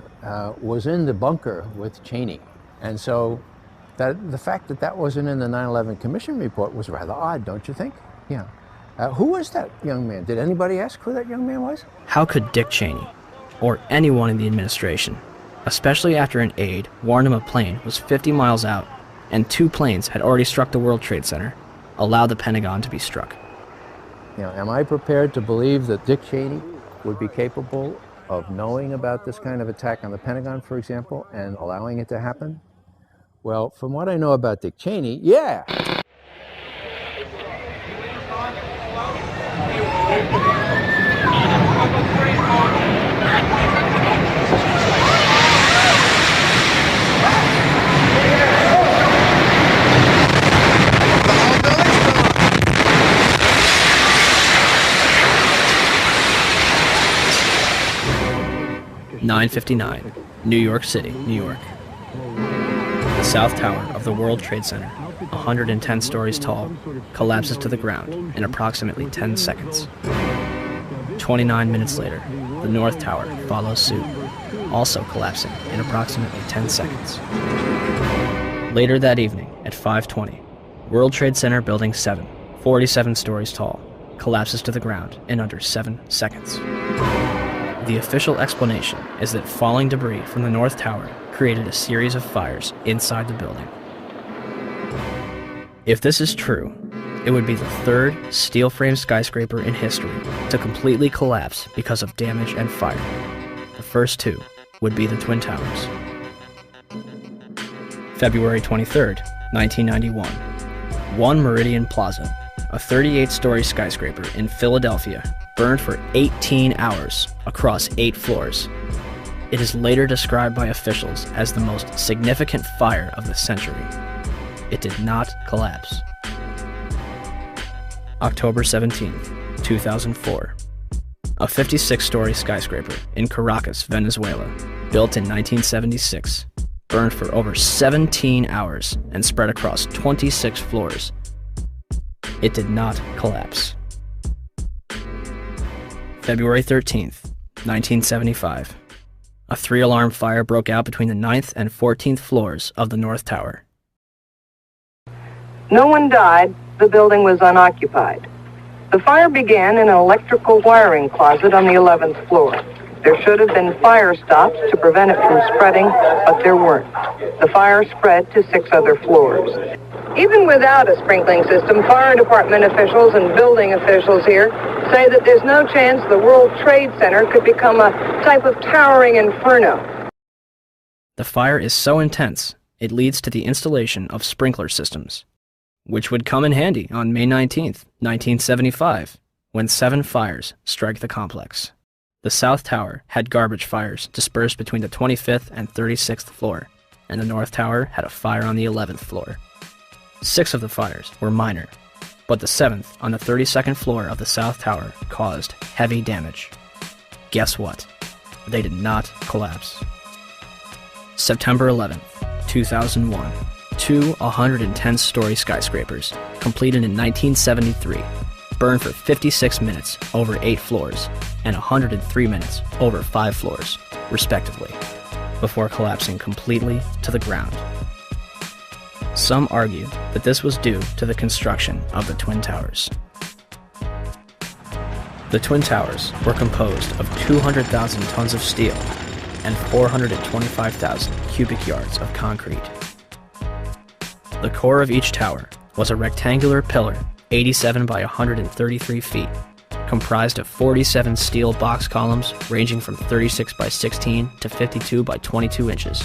was in the bunker with Cheney, and so the fact that that wasn't in the 9/11 Commission report was rather odd, don't you think? Yeah. Who was that young man? Did anybody ask who that young man was? How could Dick Cheney, or anyone in the administration, especially after an aide warned him a plane was 50 miles out and 2 planes had already struck the World Trade Center, allow the Pentagon to be struck? You know, am I prepared to believe that Dick Cheney would be capable of knowing about this kind of attack on the Pentagon, for example, and allowing it to happen? Well, from what I know about Dick Cheney, yeah. (9:59), New York City, New York. The South Tower of the World Trade Center, 110 stories tall, collapses to the ground in approximately 10 seconds. 29 minutes later, the North Tower follows suit, also collapsing in approximately 10 seconds. Later that evening, at 5:20, World Trade Center Building 7, 47 stories tall, collapses to the ground in under 7 seconds. The official explanation is that falling debris from the North Tower created a series of fires inside the building. If this is true, it would be the third steel-frame skyscraper in history to completely collapse because of damage and fire. The first two would be the Twin Towers. February 23rd, 1991. One Meridian Plaza, a 38-story skyscraper in Philadelphia, burned for 18 hours across 8 floors. It is later described by officials as the most significant fire of the century. It did not collapse. October 17, 2004. A 56-story skyscraper in Caracas, Venezuela, built in 1976, burned for over 17 hours and spread across 26 floors. It did not collapse. February 13th, 1975. A 3-alarm fire broke out between the 9th and 14th floors of the North Tower. No one died. The building was unoccupied. The fire began in an electrical wiring closet on the 11th floor. There should have been fire stops to prevent it from spreading, but there weren't. The fire spread to 6 other floors. Even without a sprinkling system, fire department officials and building officials here say that there's no chance the World Trade Center could become a type of towering inferno. The fire is so intense, it leads to the installation of sprinkler systems, which would come in handy on May 19th, 1975, when 7 fires strike the complex. The South Tower had garbage fires dispersed between the 25th and 36th floor, and the North Tower had a fire on the 11th floor. 6 of the fires were minor, but the 7th on the 32nd floor of the South Tower caused heavy damage. Guess what? They did not collapse. September 11th, 2001. 2 110-story skyscrapers, completed in 1973, burned for 56 minutes over 8 floors and 103 minutes over 5 floors, respectively, before collapsing completely to the ground. Some argue that this was due to the construction of the Twin Towers. The Twin Towers were composed of 200,000 tons of steel and 425,000 cubic yards of concrete. The core of each tower was a rectangular pillar 87 by 133 feet, comprised of 47 steel box columns ranging from 36 by 16 to 52 by 22 inches.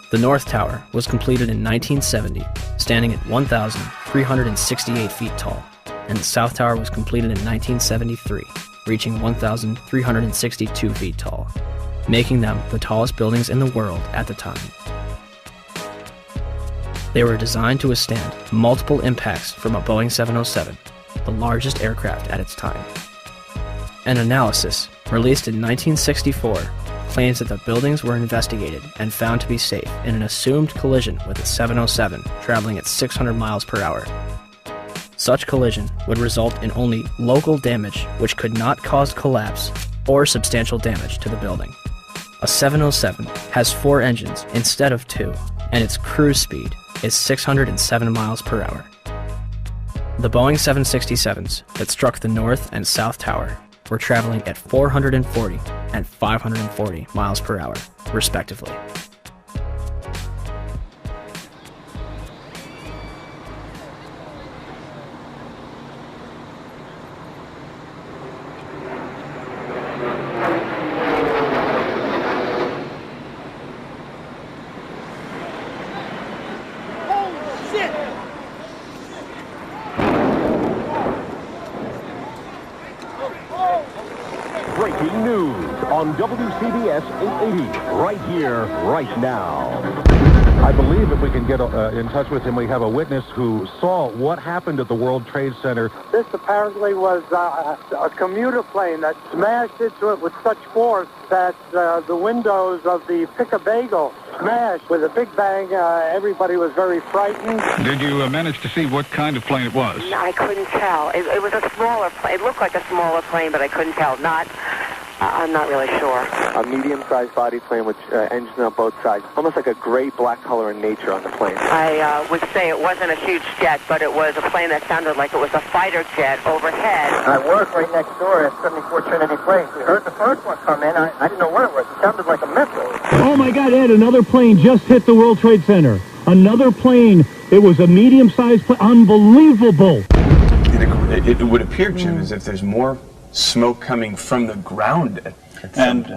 The North Tower was completed in 1970, standing at 1,368 feet tall, and the South Tower was completed in 1973, reaching 1,362 feet tall, making them the tallest buildings in the world at the time. They were designed to withstand multiple impacts from a Boeing 707, the largest aircraft at its time. An analysis, released in 1964, claims that the buildings were investigated and found to be safe in an assumed collision with a 707 traveling at 600 miles per hour. Such collision would result in only local damage which could not cause collapse or substantial damage to the building. A 707 has 4 engines instead of 2, and its cruise speed is 607 miles per hour. The Boeing 767s that struck the North and South Tower were traveling at 440 and 540 miles per hour, respectively. Breaking news on WCBS 880, right here, right now. I believe if we can get in touch with him, we have a witness who saw what happened at the World Trade Center. This apparently was a commuter plane that smashed into it with such force that the windows of the Pick-a-Bagel smashed with a big bang. Everybody was very frightened. Did you manage to see what kind of plane it was? No, I couldn't tell. It was a smaller plane. It looked like a smaller plane, but I couldn't tell. Not I'm not really sure. A medium-sized body plane with engines on both sides, almost like a gray-black color in nature on the plane. I would say it wasn't a huge jet, but it was a plane that sounded like it was a fighter jet overhead. I work right next door at 74 Trinity Place. We heard the first one come in. I didn't know what it was. It sounded like a missile. Oh my God, Ed, another plane just hit the World Trade Center. Another plane. It was a medium-sized plane. Unbelievable. It would appear, Jim, as if there's more smoke coming from the ground and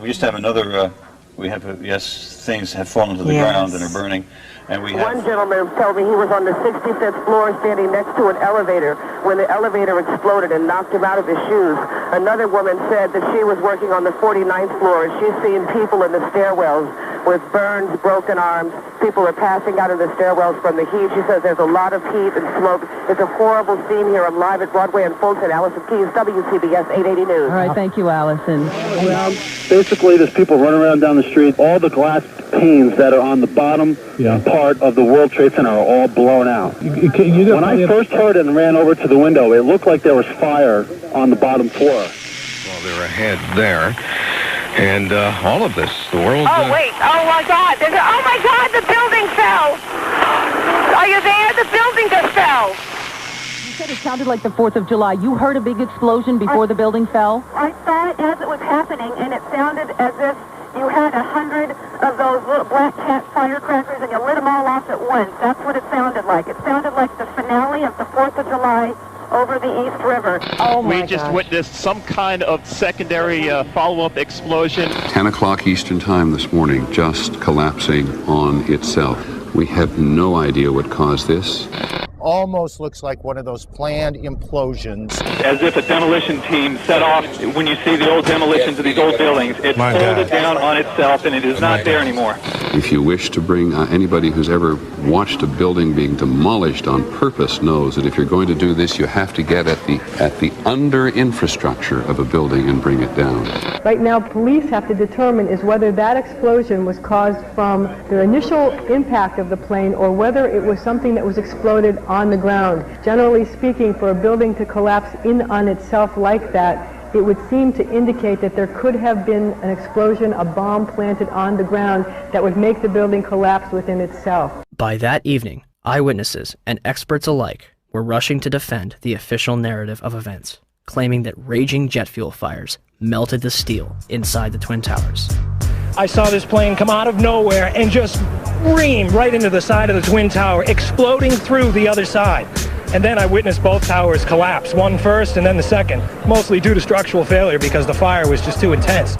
we used to have another, things have fallen to the ground and are burning. And we have... One gentleman told me he was on the 65th floor standing next to an elevator when the elevator exploded and knocked him out of his shoes. Another woman said that she was working on the 49th floor and she's seen people in the stairwells with burns, broken arms. People are passing out of the stairwells from the heat. She says there's a lot of heat and smoke. It's a horrible scene here. I'm live at Broadway and Fulton. Allison Keyes, WCBS 880 News. All right, thank you, Allison. Basically, there's people running around down the street. All the glass panes that are on the bottom part of the World Trade Center are all blown out. When I first heard it and ran over to the window, it looked like there was fire on the bottom floor. Well, they're ahead there. And all of this, the world... Oh, wait. Oh, my God. Oh, my God, the building fell. Are you there? The building just fell. You said it sounded like the 4th of July. You heard a big explosion before the building fell? I saw it as it was happening, and it sounded as if you had 100 of those little black cat firecrackers and you lit them all off at once. That's what it sounded like. It sounded like the finale of the 4th of July over the East River. Oh, my We just witnessed some kind of secondary follow-up explosion. 10 o'clock Eastern Time this morning, just collapsing on itself. We have no idea what caused this. Almost looks like one of those planned implosions. As if a demolition team set off. When you see the old demolitions of these old buildings, it's folded down on itself and it is not there anymore. If you wish to bring anybody who's ever watched a building being demolished on purpose knows that if you're going to do this, you have to get at the under infrastructure of a building and bring it down. Right now, police have to determine is whether that explosion was caused from the initial impact of the plane or whether it was something that was exploded on the ground. Generally speaking, for a building to collapse in on itself like that, it would seem to indicate that there could have been an explosion, a bomb planted on the ground that would make the building collapse within itself. By that evening, eyewitnesses and experts alike were rushing to defend the official narrative of events, claiming that raging jet fuel fires melted the steel inside the Twin Towers. I saw this plane come out of nowhere and just ream right into the side of the Twin Tower, exploding through the other side. And then I witnessed both towers collapse, one first and then the second, mostly due to structural failure because the fire was just too intense.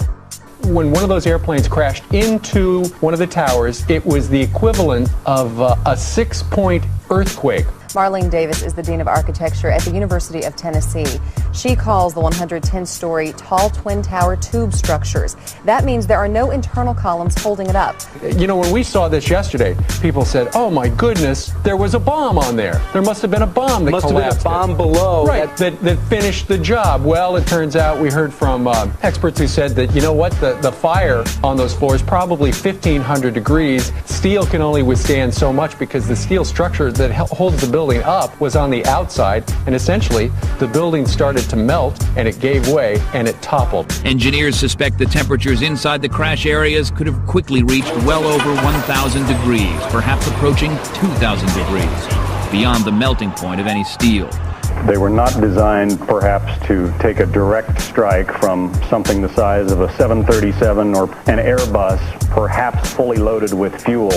When one of those airplanes crashed into one of the towers, it was the equivalent of a 6-point earthquake. Marlene Davis is the Dean of Architecture at the University of Tennessee. She calls the 110-story tall twin tower tube structures. That means there are no internal columns holding it up. You know, when we saw this yesterday, people said, oh my goodness, there was a bomb on there. There must have been a bomb that collapsed. Must have been a bomb below. Right, that finished the job. Well, it turns out we heard from experts who said that, you know what, the fire on those floors, probably 1,500 degrees. Steel can only withstand so much because the steel structure that holds the building up was on the outside, and essentially the building started to melt and it gave way and it toppled. Engineers suspect the temperatures inside the crash areas could have quickly reached well over 1,000 degrees, perhaps approaching 2,000 degrees, beyond the melting point of any steel. They were not designed, perhaps, to take a direct strike from something the size of a 737 or an Airbus, perhaps fully loaded with fuel.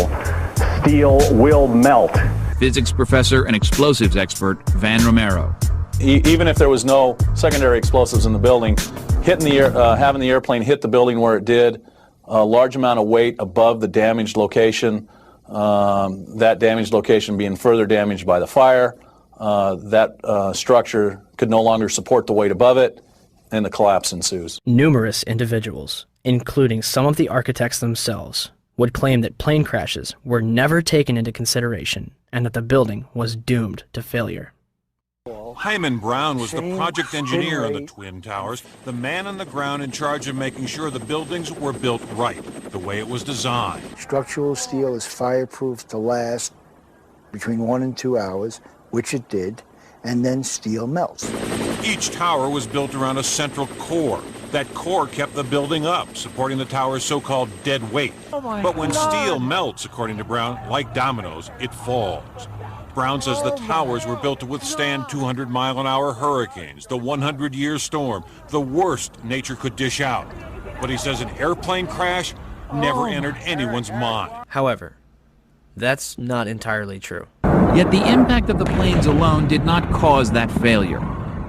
Steel will melt. Physics professor and explosives expert Van Romero. Even if there was no secondary explosives in the building, hitting the having the airplane hit the building where it did, a large amount of weight above the damaged location, that damaged location being further damaged by the fire, that structure could no longer support the weight above it, and the collapse ensues. Numerous individuals, including some of the architects themselves, would claim that plane crashes were never taken into consideration and that the building was doomed to failure. Hyman Brown was the project engineer on the Twin Towers, the man on the ground in charge of making sure the buildings were built right, the way it was designed. Structural steel is fireproof to last between 1 and 2 hours, which it did, and then steel melts. Each tower was built around a central core. That core kept the building up, supporting the tower's so-called dead weight. But when steel melts, according to Brown, like dominoes, it falls. Brown says the towers were built to withstand 200-mile-an-hour hurricanes, the 100-year storm, the worst nature could dish out. But he says an airplane crash never entered anyone's mind. However, that's not entirely true. Yet the impact of the planes alone did not cause that failure.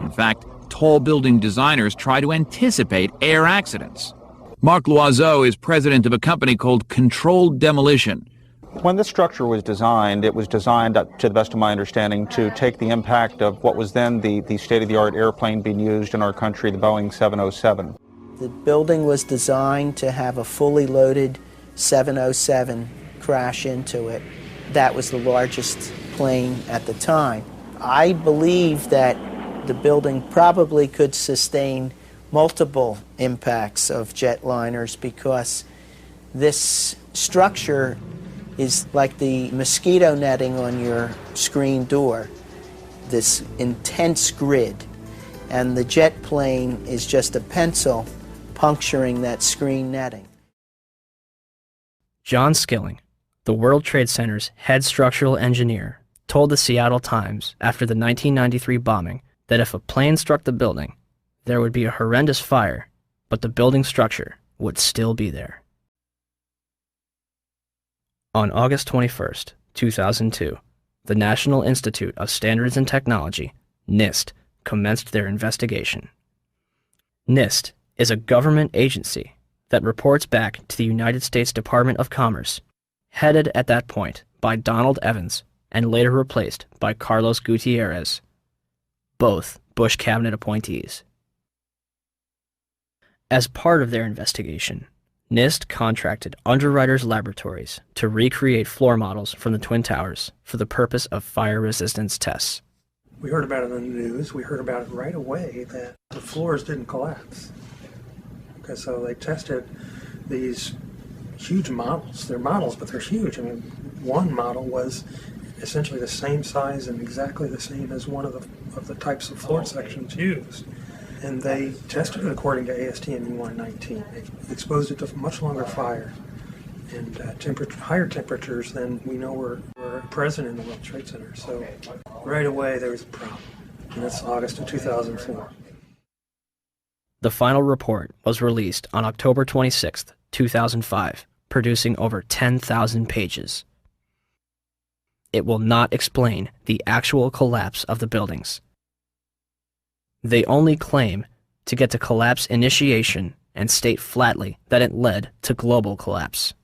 In fact, tall building designers try to anticipate air accidents. Marc Loiseau is president of a company called Controlled Demolition. When this structure was designed, it was designed, to the best of my understanding, to take the impact of what was then the state-of-the-art airplane being used in our country, the Boeing 707. The building was designed to have a fully loaded 707 crash into it. That was the largest plane at the time. I believe that the building probably could sustain multiple impacts of jetliners because this structure is like the mosquito netting on your screen door, this intense grid, and the jet plane is just a pencil puncturing that screen netting. John Skilling, the World Trade Center's head structural engineer, told the Seattle Times after the 1993 bombing that if a plane struck the building, there would be a horrendous fire, but the building structure would still be there. On August 21st, 2002, the National Institute of Standards and Technology, NIST, commenced their investigation. NIST is a government agency that reports back to the United States Department of Commerce, headed at that point by Donald Evans and later replaced by Carlos Gutierrez, both Bush cabinet appointees. As part of their investigation, NIST contracted Underwriters Laboratories to recreate floor models from the Twin Towers for the purpose of fire resistance tests. We heard about it in the news. We heard about it right away that the floors didn't collapse. Okay, so they tested these huge models. They're models, but they're huge. I mean, one model was essentially the same size and exactly the same as one of the types of floor sections used. And they tested it according to ASTM E119. They exposed it to much longer fire and higher temperatures than we know were present in the World Trade Center. So right away there was a problem. And that's August of 2004. The final report was released on October 26, 2005, producing over 10,000 pages. It will not explain the actual collapse of the buildings. They only claim to get to collapse initiation and state flatly that it led to global collapse.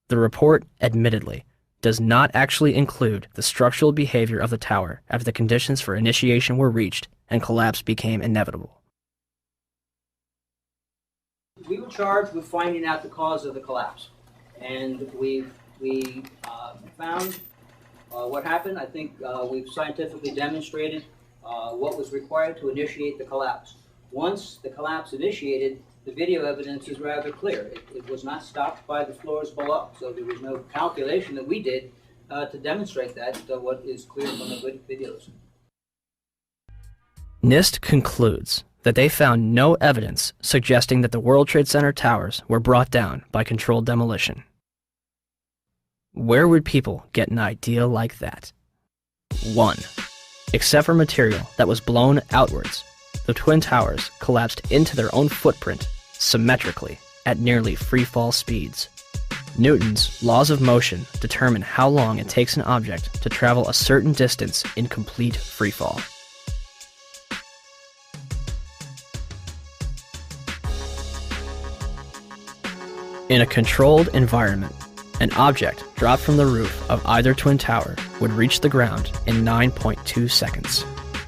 The report, admittedly, does not actually include the structural behavior of the tower after the conditions for initiation were reached and collapse became inevitable. We were charged with finding out the cause of the collapse, and we found what happened. I think we've scientifically demonstrated what was required to initiate the collapse. Once the collapse initiated, the video evidence is rather clear. It was not stopped by the floors below, so there was no calculation that we did to demonstrate that, what is clear from the videos. NIST concludes that they found no evidence suggesting that the World Trade Center towers were brought down by controlled demolition. Where would people get an idea like that? 1. Except for material that was blown outwards, the Twin Towers collapsed into their own footprint symmetrically at nearly free-fall speeds. Newton's laws of motion determine how long it takes an object to travel a certain distance in complete freefall. In a controlled environment, an object dropped from the roof of either Twin Tower would reach the ground in 9.2 seconds.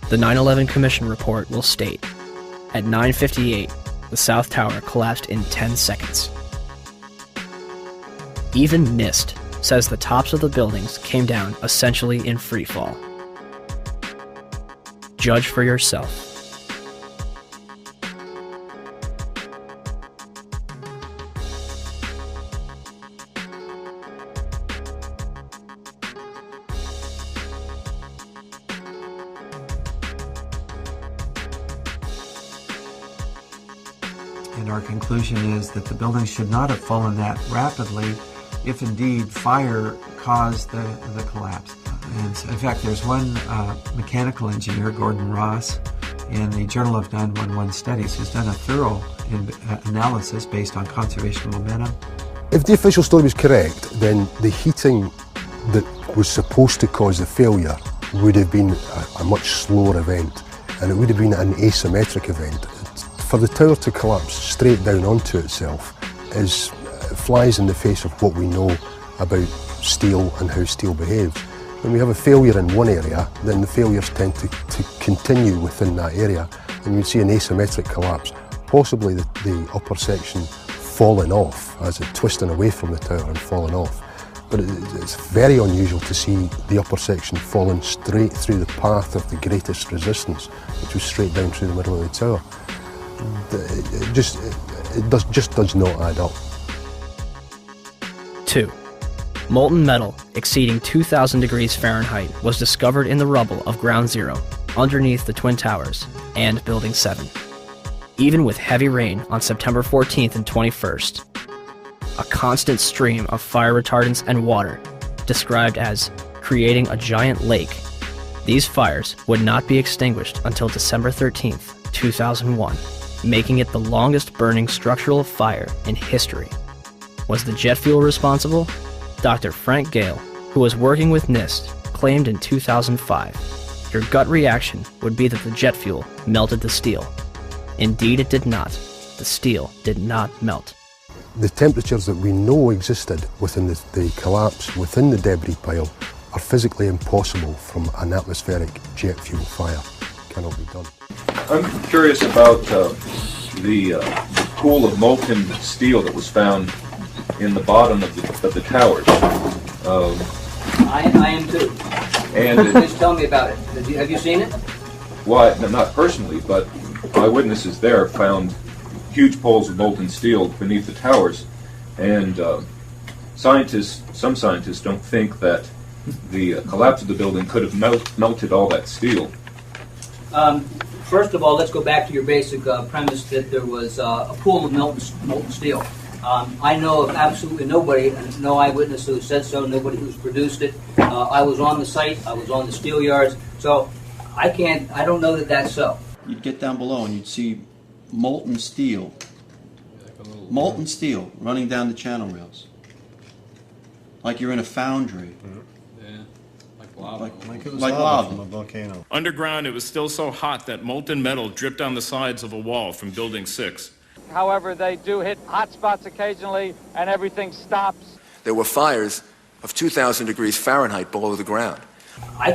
The 9/11 Commission report will state, at 9:58, the South Tower collapsed in 10 seconds. Even NIST says the tops of the buildings came down essentially in free fall. Judge for yourself. and our conclusion is that the building should not have fallen that rapidly if indeed fire caused the collapse. And in fact, there's one mechanical engineer, Gordon Ross, in the Journal of 911 Studies, who's done a thorough analysis based on conservation momentum. If the official story was correct, then the heating that was supposed to cause the failure would have been a much slower event, and it would have been an asymmetric event. For the tower to collapse straight down onto itself flies in the face of what we know about steel and how steel behaves. When we have a failure in one area, then the failures tend to continue within that area, and you'd see an asymmetric collapse, possibly the upper section falling off as it twisting away from the tower and falling off. But it's very unusual to see the upper section falling straight through the path of the greatest resistance, which was straight down through the middle of the tower. It just does not add up. 2. Molten metal exceeding 2,000 degrees Fahrenheit was discovered in the rubble of Ground Zero, underneath the Twin Towers and Building 7. Even with heavy rain on September 14th and 21st, a constant stream of fire retardants and water, described as creating a giant lake, these fires would not be extinguished until December 13th, 2001, making it the longest burning structural fire in history. Was the jet fuel responsible? Dr. Frank Gale, who was working with NIST, claimed in 2005. Your gut reaction would be that the jet fuel melted the steel. Indeed, it did not. The steel did not melt. The temperatures that we know existed within the collapse, within the debris pile, are physically impossible from an atmospheric jet fuel fire. Cannot be done. I'm curious about the pool of molten steel that was found in the bottom of the towers. I am too. And please tell me about it. Have you seen it? Well, not personally, but eyewitnesses there found huge pools of molten steel beneath the towers, and some scientists don't think that the collapse of the building could have melted all that steel. First of all, let's go back to your basic premise that there was a pool of molten steel. I know of absolutely nobody, no eyewitness who said so, nobody who's produced it. I was on the site, I was on the steel yards, so I don't know that that's so. You'd get down below and you'd see molten steel running down the channel rails. Like you're in a foundry. Yeah, like lava. Like it was lava from a volcano. Underground, it was still so hot that molten metal dripped down the sides of a wall from Building 6. However, they do hit hot spots occasionally, and everything stops. There were fires of 2,000 degrees Fahrenheit below the ground. I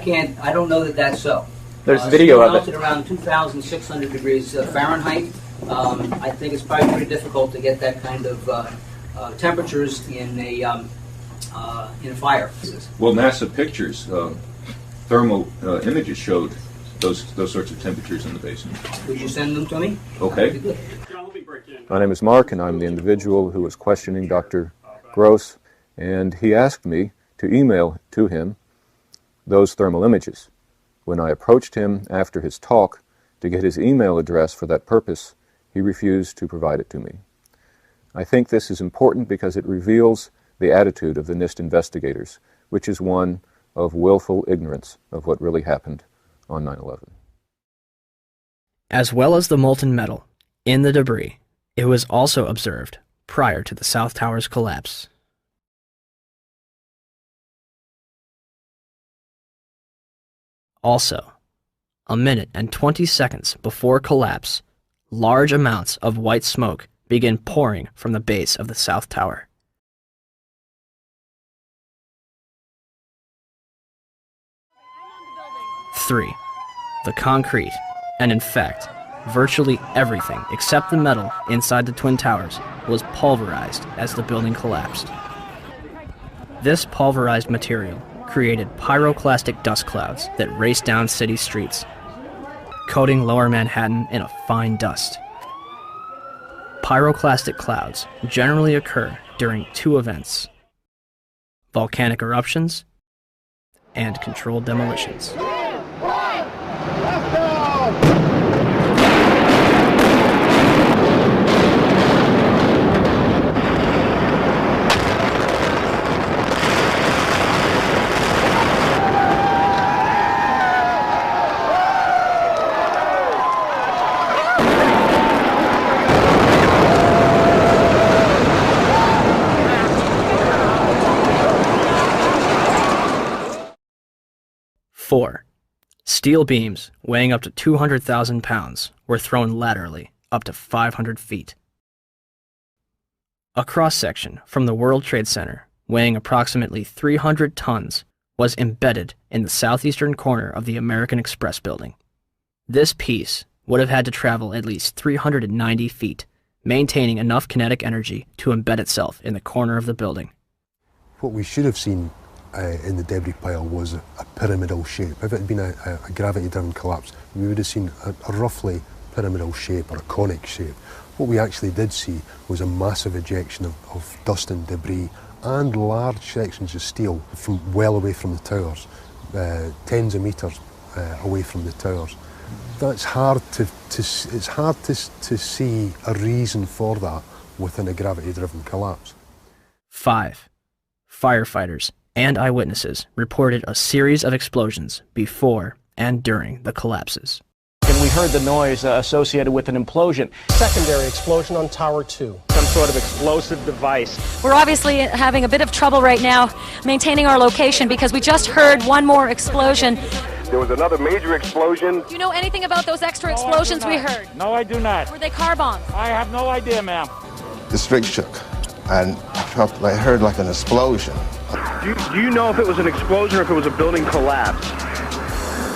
don't know that that's so. There's video of it. Melted around 2,600 degrees Fahrenheit. I think it's probably pretty difficult to get that kind of temperatures in a fire. Well, NASA pictures, thermal images showed those sorts of temperatures in the basement. Would you send them to me? Okay. My name is Mark, and I'm the individual who was questioning Dr. Gross, and he asked me to email to him those thermal images. When I approached him after his talk to get his email address for that purpose, he refused to provide it to me. I think this is important because it reveals the attitude of the NIST investigators, which is one of willful ignorance of what really happened on 9/11. As well as the molten metal in the debris, it was also observed prior to the South Tower's collapse. Also, a minute and 20 seconds before collapse, large amounts of white smoke begin pouring from the base of the South Tower. Three, the concrete, and in fact, virtually everything except the metal inside the Twin Towers was pulverized as the building collapsed. This pulverized material created pyroclastic dust clouds that raced down city streets, coating lower Manhattan in a fine dust. Pyroclastic clouds generally occur during two events: volcanic eruptions and controlled demolitions. 4. Steel beams weighing up to 200,000 pounds were thrown laterally up to 500 feet. A cross-section from the World Trade Center weighing approximately 300 tons was embedded in the southeastern corner of the American Express building. This piece would have had to travel at least 390 feet, maintaining enough kinetic energy to embed itself in the corner of the building. What we should have seen in the debris pile was a pyramidal shape. If it had been a gravity-driven collapse, we would have seen a roughly pyramidal shape or a conic shape. What we actually did see was a massive ejection of dust and debris and large sections of steel from well away from the towers, tens of meters away from the towers. That's hard to see a reason for that within a gravity-driven collapse. 5. Firefighters and eyewitnesses reported a series of explosions before and during the collapses. And we heard the noise associated with an implosion. Secondary explosion on Tower 2. Some sort of explosive device. We're obviously having a bit of trouble right now maintaining our location because we just heard one more explosion. There was another major explosion. Do you know anything about those extra explosions we heard? No, I do not. Were they car bombs? I have no idea, ma'am. The street shook, and I heard like an explosion. Do you know if it was an explosion or if it was a building collapse?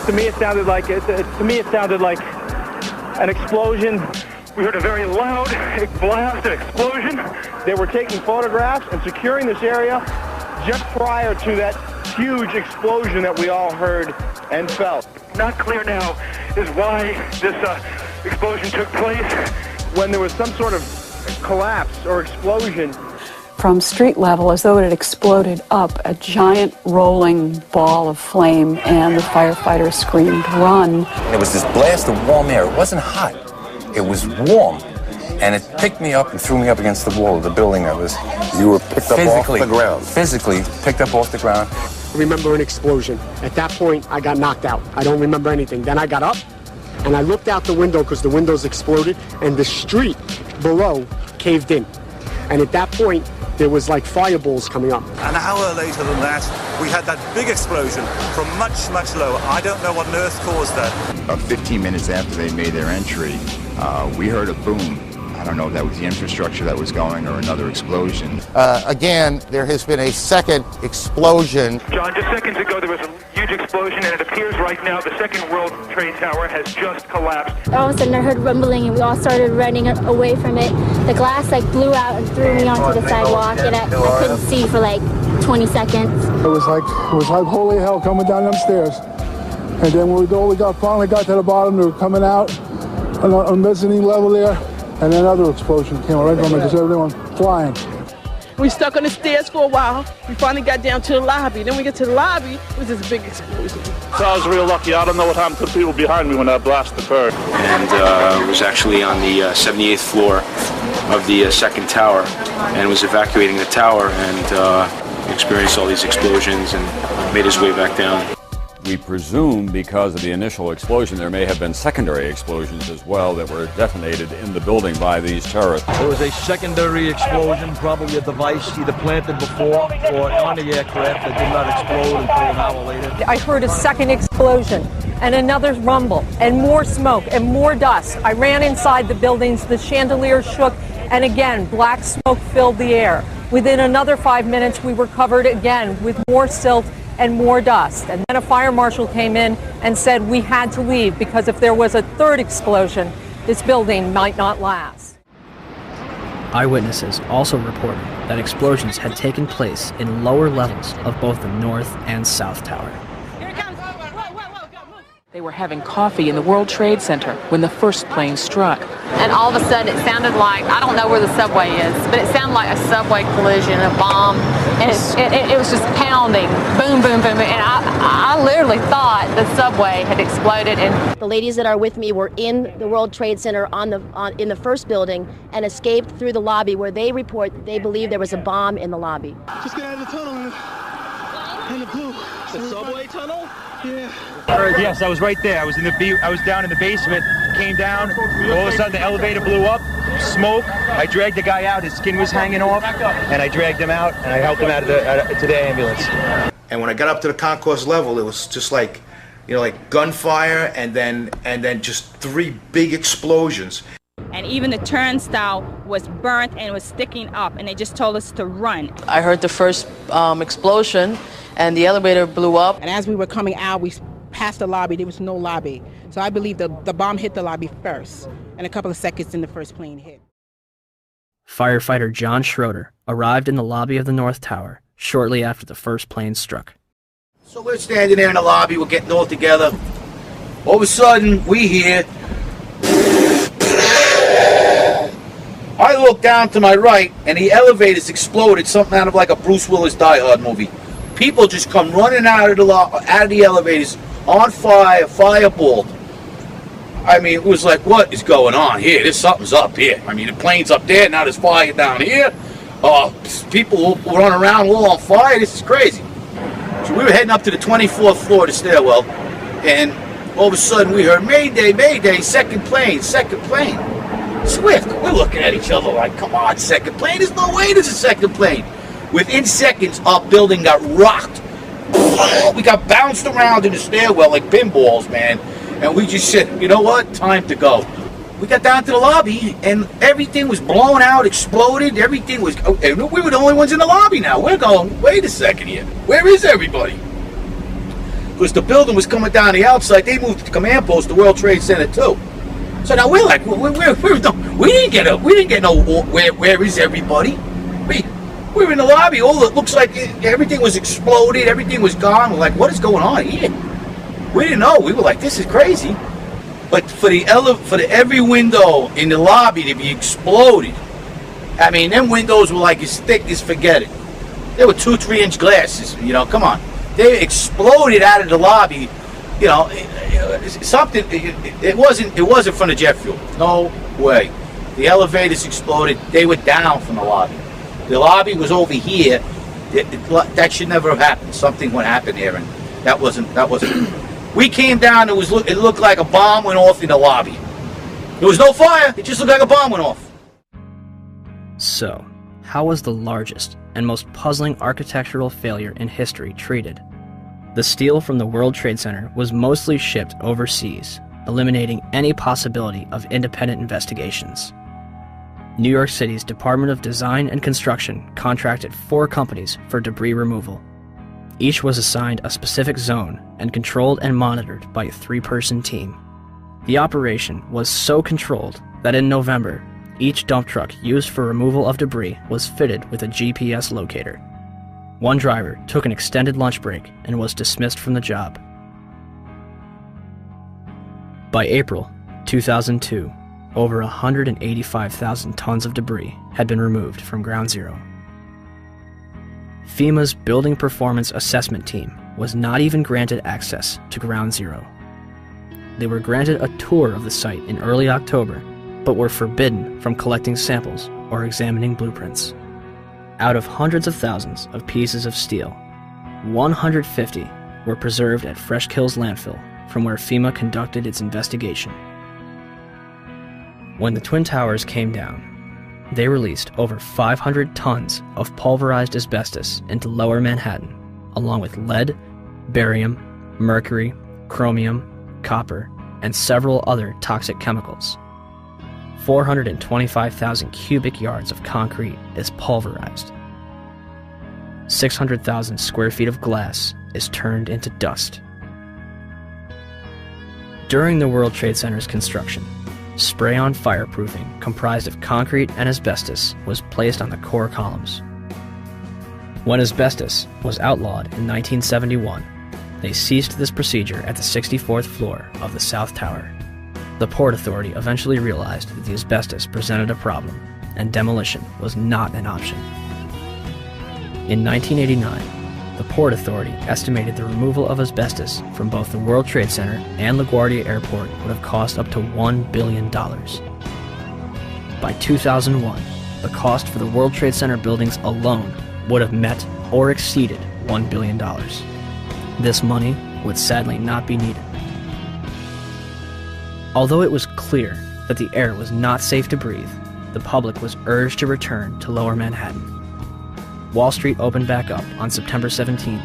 To me, it sounded like an explosion. We heard a very loud blast, an explosion. They were taking photographs and securing this area just prior to that huge explosion that we all heard and felt. Not clear now is why this explosion took place. When there was some sort of collapse or explosion. From street level, as though it had exploded up, a giant rolling ball of flame, and the firefighters screamed, "Run!" There was this blast of warm air. It wasn't hot. It was warm. And it picked me up and threw me up against the wall of the building. You were picked up off the ground. Physically picked up off the ground. I remember an explosion. At that point, I got knocked out. I don't remember anything. Then I got up, and I looked out the window because the windows exploded, and the street below caved in. And at that point, there was like fireballs coming up. An hour later than that, we had that big explosion from much, much lower. I don't know what on earth caused that. About 15 minutes after they made their entry, we heard a boom. I don't know if that was the infrastructure that was going or another explosion. Again, there has been a second explosion. John, just seconds ago there was a huge explosion, and it appears right now the second World Trade Tower has just collapsed. All of a sudden I heard rumbling and we all started running away from it. The glass blew out and threw me onto the sidewalk, and I couldn't see for 20 seconds. It was like holy hell coming down them stairs. And then when we finally got to the bottom, they were coming out on the mezzanine level there. And another explosion came right from it, just everyone flying. We stuck on the stairs for a while. We finally got down to the lobby. Then we get to the lobby, it was this big explosion. So I was real lucky. I don't know what happened to the people behind me when that blast occurred. And it was actually on the 78th floor of the second tower, and was evacuating the tower and experienced all these explosions and made his way back down. We presume because of the initial explosion there may have been secondary explosions as well that were detonated in the building by these terrorists. There was a secondary explosion, probably a device either planted before or on the aircraft that did not explode until an hour later. I heard a second explosion and another rumble and more smoke and more dust. I ran inside the buildings, the chandeliers shook, and again, black smoke filled the air. Within another 5 minutes, we were covered again with more silt and more dust. And then a fire marshal came in and said we had to leave because if there was a third explosion, this building might not last. Eyewitnesses also reported that explosions had taken place in lower levels of both the North and South Tower. They were having coffee in the World Trade Center when the first plane struck. And all of a sudden it sounded like, I don't know where the subway is, but it sounded like a subway collision, a bomb, and it was just pounding, boom, boom, boom, and I literally thought the subway had exploded. And the ladies that are with me were in the World Trade Center in the first building and escaped through the lobby where they report that they believe there was a bomb in the lobby. Just get out of the tunnel in the blue. The subway tunnel? Yeah. Yes, I was right there. I was down in the basement, came down, all of a sudden the elevator blew up, smoke. I dragged the guy out, his skin was hanging off, and I dragged him out, and I helped him out to the ambulance. And when I got up to the concourse level, it was just like you know, like gunfire, and then just 3 big explosions. And even the turnstile was burnt and was sticking up, and they just told us to run. I heard the first explosion, and the elevator blew up. And as we were coming out, we passed the lobby. There was no lobby. So I believe the bomb hit the lobby first, and a couple of seconds then the first plane hit. Firefighter John Schroeder arrived in the lobby of the North Tower shortly after the first plane struck. So we're standing there in the lobby, we're getting all together. All of a sudden, we hear... I look down to my right, and the elevators exploded, something out of like a Bruce Willis Die Hard movie. People just come running out of the elevators, on fire, fireballed. I mean, it was like, what is going on here? There's something's up here. I mean, the plane's up there, now there's fire down here. People run around all on fire. This is crazy. So we were heading up to the 24th floor of the stairwell, and all of a sudden we heard, Mayday, Mayday, second plane, second plane. Swift, we're looking at each other like, come on, second plane? There's no way there's a second plane. Within seconds, our building got rocked. We got bounced around in the stairwell like pinballs, man. And we just said, you know what? Time to go. We got down to the lobby, and everything was blown out, exploded. Everything was... We were the only ones in the lobby now. We're going, wait a second here. Where is everybody? Because the building was coming down the outside. They moved to the command post, the World Trade Center, too. So now we're like, we didn't get no, where is everybody? We were in the lobby. It looks like everything was exploded. Everything was gone. We're like, what is going on here? We didn't know. We were like, this is crazy. But for every window in the lobby to be exploded, I mean, them windows were like as thick as forget it. They were 2-3 inch glasses. You know, come on. They exploded out of the lobby. You know, something. It wasn't from the jet fuel. No way. The elevators exploded. They were down from the lobby. The lobby was over here. That should never have happened. Something would happen there, and that wasn't. We came down. It looked like a bomb went off in the lobby. There was no fire. It just looked like a bomb went off. So, how was the largest and most puzzling architectural failure in history treated? The steel from the World Trade Center was mostly shipped overseas, eliminating any possibility of independent investigations. New York City's Department of Design and Construction contracted 4 companies for debris removal. Each was assigned a specific zone and controlled and monitored by a 3-person team. The operation was so controlled that in November, each dump truck used for removal of debris was fitted with a GPS locator. One driver took an extended lunch break and was dismissed from the job. By April 2002, over 185,000 tons of debris had been removed from Ground Zero. FEMA's Building Performance Assessment Team was not even granted access to Ground Zero. They were granted a tour of the site in early October, but were forbidden from collecting samples or examining blueprints. Out of hundreds of thousands of pieces of steel, 150 were preserved at Fresh Kills landfill, from where FEMA conducted its investigation. When the Twin Towers came down, they released over 500 tons of pulverized asbestos into Lower Manhattan, along with lead, barium, mercury, chromium, copper, and several other toxic chemicals. 425,000 cubic yards of concrete is pulverized. 600,000 square feet of glass is turned into dust. During the World Trade Center's construction, spray-on fireproofing comprised of concrete and asbestos was placed on the core columns. When asbestos was outlawed in 1971, they ceased this procedure at the 64th floor of the South Tower. The Port Authority eventually realized that the asbestos presented a problem, and demolition was not an option. In 1989, the Port Authority estimated the removal of asbestos from both the World Trade Center and LaGuardia Airport would have cost up to $1 billion. By 2001, the cost for the World Trade Center buildings alone would have met or exceeded $1 billion. This money would sadly not be needed. Although it was clear that the air was not safe to breathe, the public was urged to return to Lower Manhattan. Wall Street opened back up on September 17th,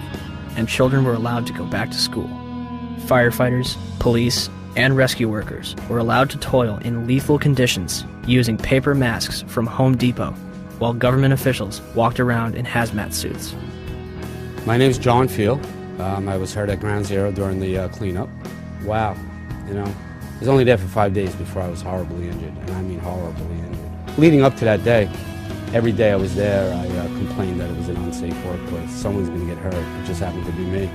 and children were allowed to go back to school. Firefighters, police, and rescue workers were allowed to toil in lethal conditions using paper masks from Home Depot, while government officials walked around in hazmat suits. My name's John Field. I was hurt at Ground Zero during the cleanup. Wow, you know, I was only there for 5 days before I was horribly injured, and I mean horribly injured. Leading up to that day, every day I was there, I complained that it was an unsafe workplace. Someone's going to get hurt. It just happened to be me.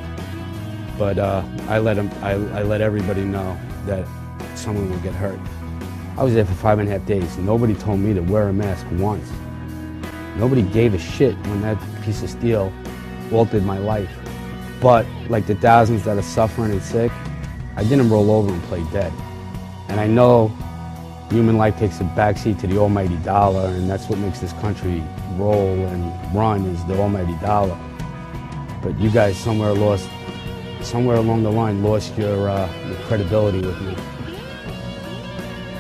But I let everybody know that someone would get hurt. I was there for 5.5 days. Nobody told me to wear a mask once. Nobody gave a shit when that piece of steel altered my life. But like the thousands that are suffering and sick, I didn't roll over and play dead. And I know human life takes a backseat to the almighty dollar, and that's what makes this country roll and run, is the almighty dollar. But you guys somewhere along the line lost your credibility with me.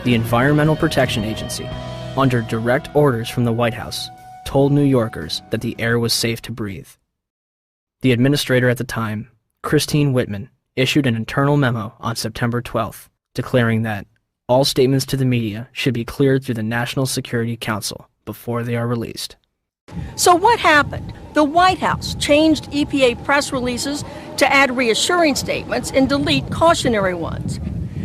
The Environmental Protection Agency, under direct orders from the White House, told New Yorkers that the air was safe to breathe. The administrator at the time, Christine Whitman, issued an internal memo on September 12th, declaring that all statements to the media should be cleared through the National Security Council before they are released. So what happened? The White House changed EPA press releases to add reassuring statements and delete cautionary ones.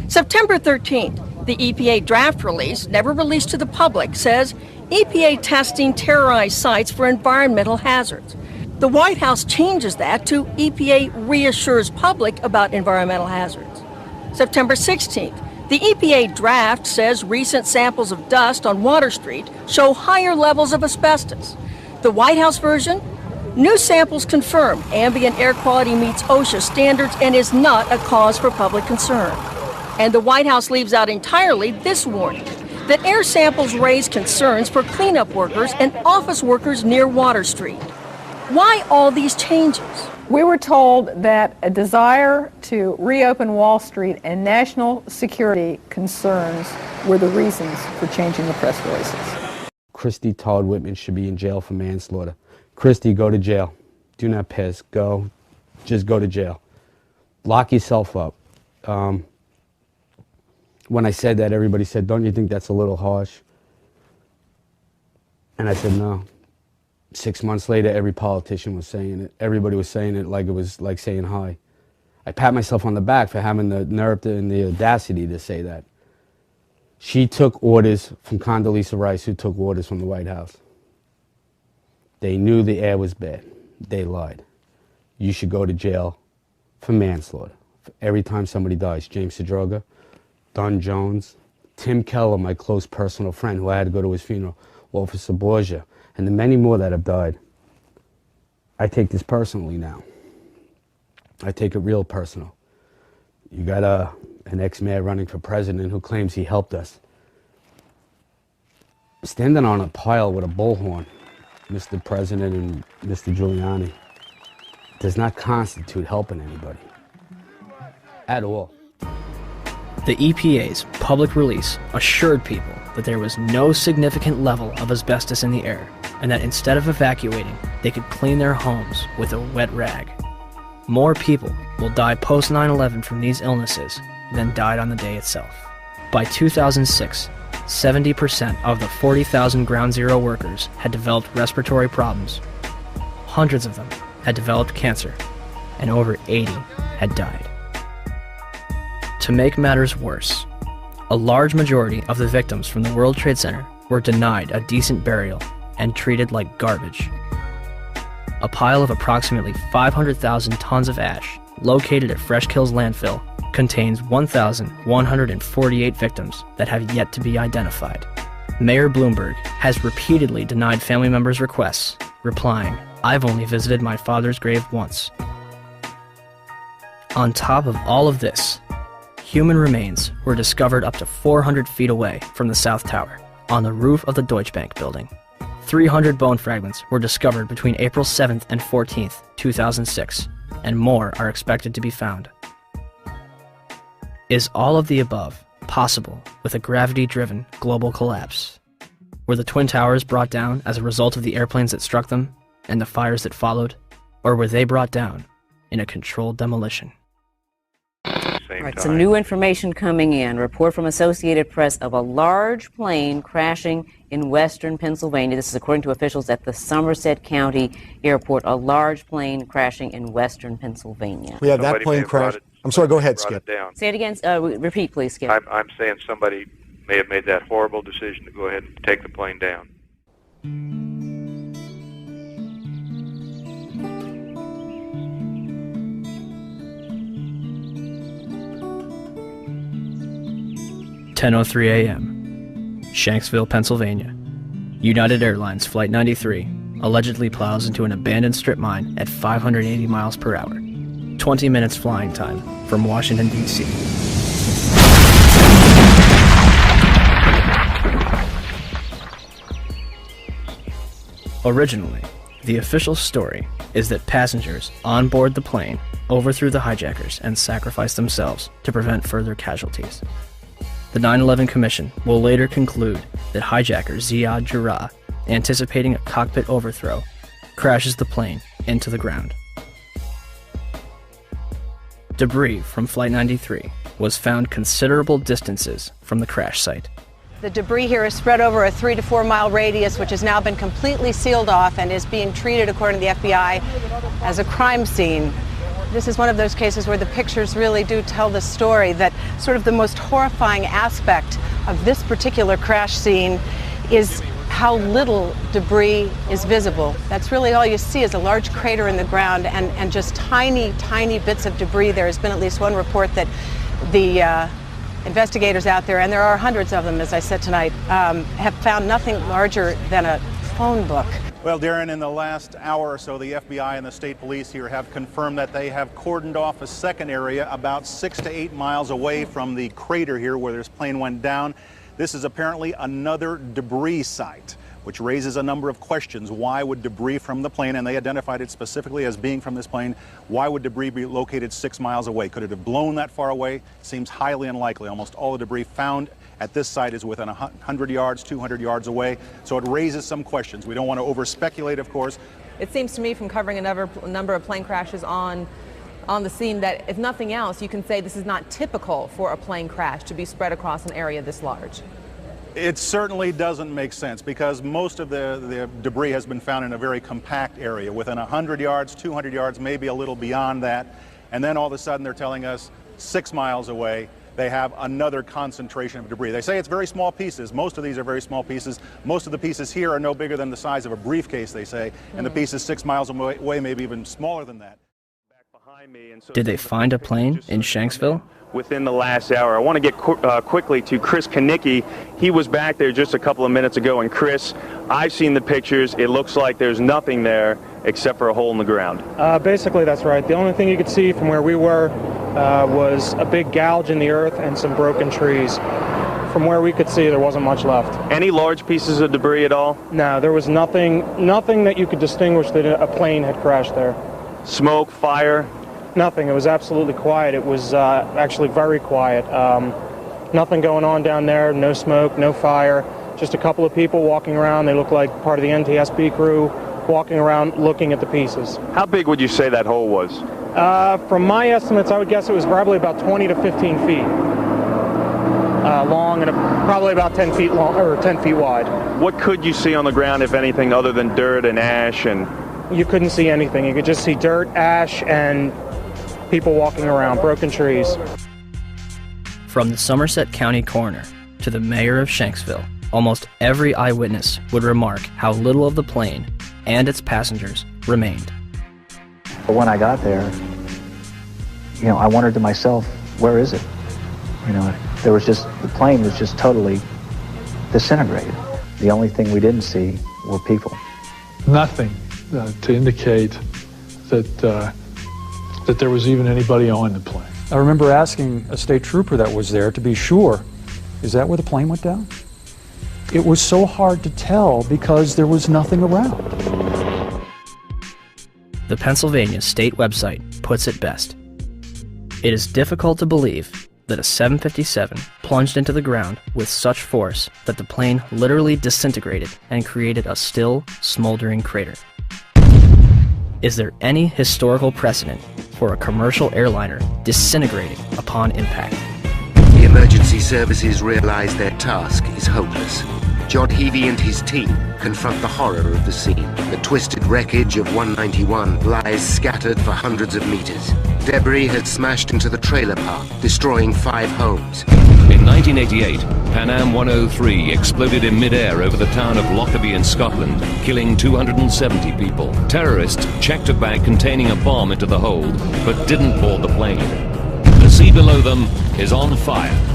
September 13th, the EPA draft release, never released to the public, says EPA testing terrorized sites for environmental hazards. The White House changes that to EPA reassures public about environmental hazards. September 16th, the EPA draft says recent samples of dust on Water Street show higher levels of asbestos. The White House version? New samples confirm ambient air quality meets OSHA standards and is not a cause for public concern. And the White House leaves out entirely this warning, that air samples raise concerns for cleanup workers and office workers near Water Street. Why all these changes? We were told that a desire to reopen Wall Street and national security concerns were the reasons for changing the press releases. Christy Todd Whitman should be in jail for manslaughter. Christy, go to jail. Do not piss. Go. Just go to jail. Lock yourself up. When I said that, everybody said, don't you think that's a little harsh? And I said, no. 6 months later, every politician was saying it. Everybody was saying it like it was like saying hi. I pat myself on the back for having the nerve and the audacity to say that. She took orders from Condoleezza Rice, who took orders from the White House. They knew the air was bad. They lied. You should go to jail for manslaughter. For every time somebody dies. James Sedroga, Don Jones, Tim Keller, my close personal friend who I had to go to his funeral, Officer Borgia, and the many more that have died. I take this personally now. I take it real personal. You got an ex-mayor running for president who claims he helped us. Standing on a pile with a bullhorn, Mr. President and Mr. Giuliani, does not constitute helping anybody. At all. The EPA's public release assured people that there was no significant level of asbestos in the air, and that instead of evacuating, they could clean their homes with a wet rag. More people will die post 9/11 from these illnesses than died on the day itself. By 2006, 70% of the 40,000 Ground Zero workers had developed respiratory problems. Hundreds of them had developed cancer, and over 80 had died. To make matters worse, a large majority of the victims from the World Trade Center were denied a decent burial and treated like garbage. A pile of approximately 500,000 tons of ash located at Fresh Kills landfill contains 1,148 victims that have yet to be identified. Mayor Bloomberg has repeatedly denied family members' requests, replying, "I've only visited my father's grave once." On top of all of this, human remains were discovered up to 400 feet away from the South Tower, on the roof of the Deutsche Bank building. 300 bone fragments were discovered between April 7th and 14th, 2006, and more are expected to be found. Is all of the above possible with a gravity-driven global collapse? Were the Twin Towers brought down as a result of the airplanes that struck them and the fires that followed? Or were they brought down in a controlled demolition? same All right, time. some new information coming in. Report from Associated Press of a large plane crashing in western Pennsylvania. This is according to officials at the Somerset County Airport. A large plane crashing in western Pennsylvania. We had that plane crash. I'm sorry, go ahead, Skip. Say it again. Repeat, please, Skip. I'm saying somebody may have made that horrible decision to go ahead and take the plane down. (10:03 a.m.) Shanksville, Pennsylvania. United Airlines Flight 93 allegedly plows into an abandoned strip mine at 580 miles per hour. 20 minutes flying time from Washington, D.C. Originally, the official story is that passengers on board the plane overthrew the hijackers and sacrificed themselves to prevent further casualties. The 9/11 Commission will later conclude that hijacker Ziad Jarrah, anticipating a cockpit overthrow, crashes the plane into the ground. Debris from Flight 93 was found considerable distances from the crash site. The debris here is spread over a 3 to 4 mile radius, which has now been completely sealed off and is being treated, according to the FBI, as a crime scene. This is one of those cases where the pictures really do tell the story, that sort of the most horrifying aspect of this particular crash scene is how little debris is visible. That's really all you see is a large crater in the ground and just tiny, tiny bits of debris. There has been at least one report that the investigators out there, and there are hundreds of them, as I said tonight, have found nothing larger than a phone book. Well, Darren, in the last hour or so, the FBI and the state police here have confirmed that they have cordoned off a second area about 6 to 8 miles away from the crater here where this plane went down. This is apparently another debris site, which raises a number of questions. Why would debris from the plane, and they identified it specifically as being from this plane, why would debris be located 6 miles away? Could it have blown that far away? Seems highly unlikely. Almost all the debris found at this site is within 100 yards, 200 yards away. So it raises some questions. We don't want to over-speculate, of course. It seems to me, from covering a number of plane crashes on the scene, that if nothing else, you can say this is not typical for a plane crash to be spread across an area this large. It certainly doesn't make sense because most of the debris has been found in a very compact area within 100 yards, 200 yards, maybe a little beyond that. And then all of a sudden they're telling us 6 miles away they have another concentration of debris. They say it's very small pieces. Most of these are very small pieces. Most of the pieces here are no bigger than the size of a briefcase, they say. And the pieces 6 miles away, maybe even smaller than that. Did they find a plane in Shanksville? Within the last hour. I want to get quickly to Chris Kanicki. He was back there just a couple of minutes ago, and Chris, I've seen the pictures. It looks like there's nothing there except for a hole in the ground. Basically, that's right. The only thing you could see from where we were was a big gouge in the earth and some broken trees. From where we could see, there wasn't much left. Any large pieces of debris at all? No, there was nothing that you could distinguish that a plane had crashed there. Smoke, fire? Nothing. It was absolutely quiet. It was actually very quiet. Nothing going on down there. No smoke, no fire. Just a couple of people walking around. They look like part of the NTSB crew walking around looking at the pieces. How big would you say that hole was? From my estimates, I would guess it was probably about 20 to 15 feet long and probably about 10 feet long or 10 feet wide. What could you see on the ground, if anything, other than dirt and ash? And you couldn't see anything. You could just see dirt, ash, and people walking around, broken trees. From the Somerset County coroner to the mayor of Shanksville, almost every eyewitness would remark how little of the plane and its passengers remained. But when I got there, I wondered to myself, where is it? There was the plane was just totally disintegrated. The only thing we didn't see were people. Nothing to indicate that there was even anybody on the plane. I remember asking a state trooper that was there to be sure, is that where the plane went down? It was so hard to tell because there was nothing around. The Pennsylvania state website puts it best. It is difficult to believe that a 757 plunged into the ground with such force that the plane literally disintegrated and created a still, smoldering crater. Is there any historical precedent for for a commercial airliner disintegrating upon impact. The emergency services realize their task is hopeless. John Heavey and his team confront the horror of the scene. The twisted wreckage of 191 lies scattered for hundreds of meters. Debris has smashed into the trailer park, destroying 5 homes. In 1988, Pan Am 103 exploded in mid-air over the town of Lockerbie in Scotland, killing 270 people. Terrorists checked a bag containing a bomb into the hold, but didn't board the plane. The sea below them is on fire.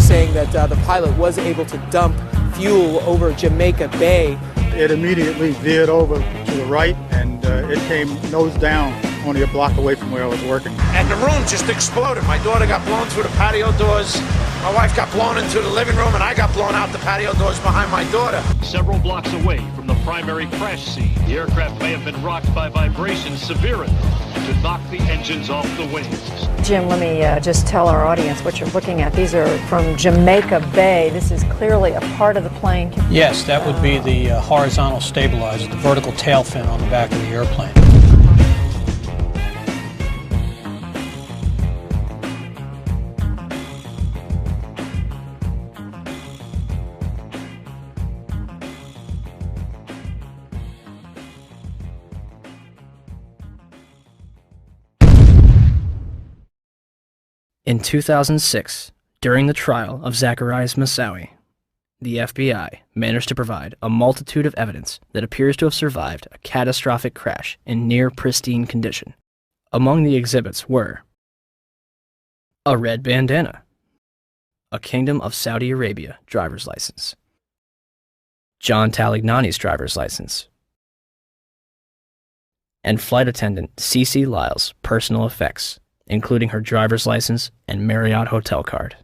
Saying that the pilot was able to dump fuel over Jamaica Bay. It immediately veered over to the right, and it came nose down, only a block away from where I was working. And the room just exploded. My daughter got blown through the patio doors. My wife got blown into the living room, and I got blown out the patio doors behind my daughter. Several blocks away from the primary crash scene, the aircraft may have been rocked by vibrations severe enough to knock the engines off the wings. Jim, let me just tell our audience what you're looking at. These are from Jamaica Bay. This is clearly a part of the plane. Yes, that would be the horizontal stabilizer, the vertical tail fin on the back of the airplane. In 2006, during the trial of Zacharias Moussaoui, the FBI managed to provide a multitude of evidence that appears to have survived a catastrophic crash in near pristine condition. Among the exhibits were a red bandana, a Kingdom of Saudi Arabia driver's license, John Talignani's driver's license, and flight attendant Cece Lyle's personal effects, including her driver's license and Marriott hotel card.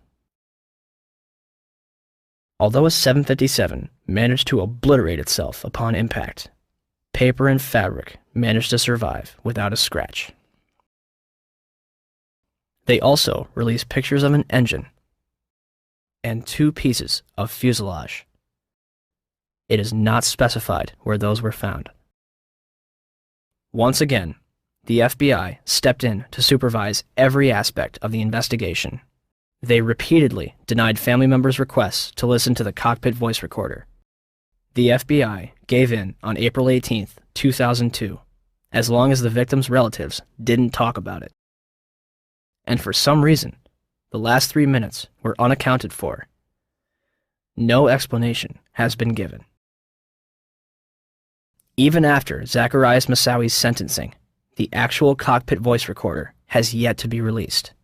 Although a 757 managed to obliterate itself upon impact, paper and fabric managed to survive without a scratch. They also released pictures of an engine and 2 pieces of fuselage. It is not specified where those were found. Once again, the FBI stepped in to supervise every aspect of the investigation. They repeatedly denied family members' requests to listen to the cockpit voice recorder. The FBI gave in on April 18, 2002, as long as the victims' relatives didn't talk about it. And for some reason, the last 3 minutes were unaccounted for. No explanation has been given. Even after Zacharias Moussaoui's sentencing, the actual cockpit voice recorder has yet to be released.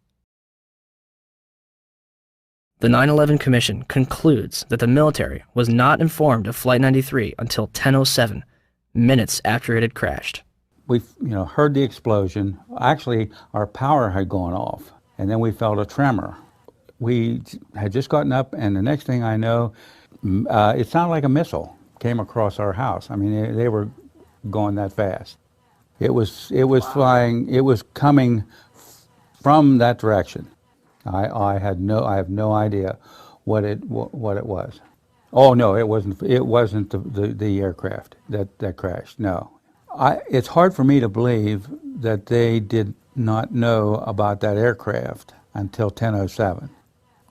The 9/11 Commission concludes that the military was not informed of Flight 93 until 10:07, minutes after it had crashed. We heard the explosion. Actually, our power had gone off, and then we felt a tremor. We had just gotten up, and the next thing I know, it sounded like a missile came across our house. I mean, they were going that fast. It was flying. It was coming from that direction. I have no idea what it was. Oh no, it wasn't the aircraft that crashed. No, it's hard for me to believe that they did not know about that aircraft until 10:07.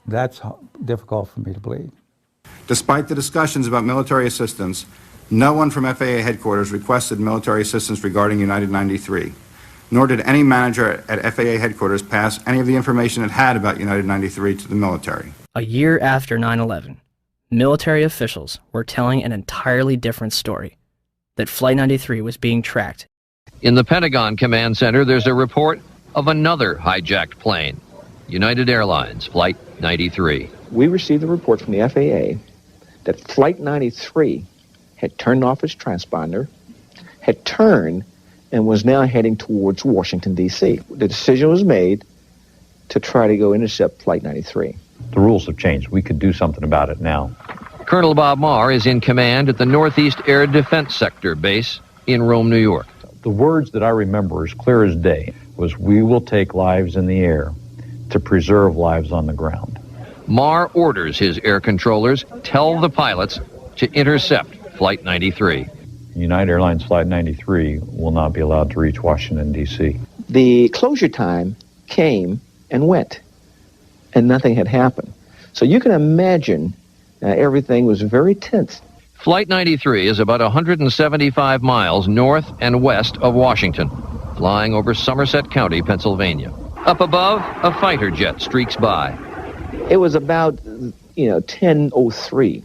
That's difficult for me to believe. Despite the discussions about military assistance, no one from FAA headquarters requested military assistance regarding United 93, nor did any manager at FAA headquarters pass any of the information it had about United 93 to the military. A year after 9/11, military officials were telling an entirely different story, that Flight 93 was being tracked. In the Pentagon Command Center, there's a report of another hijacked plane, United Airlines Flight 93. We received a report from the FAA that Flight 93 had turned off its transponder, had turned, and was now heading towards Washington, D.C. The decision was made to try to go intercept Flight 93. The rules have changed. We could do something about it now. Colonel Bob Marr is in command at the Northeast Air Defense Sector base in Rome, New York. The words that I remember as clear as day was, "We will take lives in the air to preserve lives on the ground." Marr orders his air controllers tell the pilots to intercept Flight 93. United Airlines Flight 93 will not be allowed to reach Washington, D.C. The closure time came and went, and nothing had happened. So you can imagine everything was very tense. Flight 93 is about 175 miles north and west of Washington, flying over Somerset County, Pennsylvania. Up above, a fighter jet streaks by. It was about, 10:03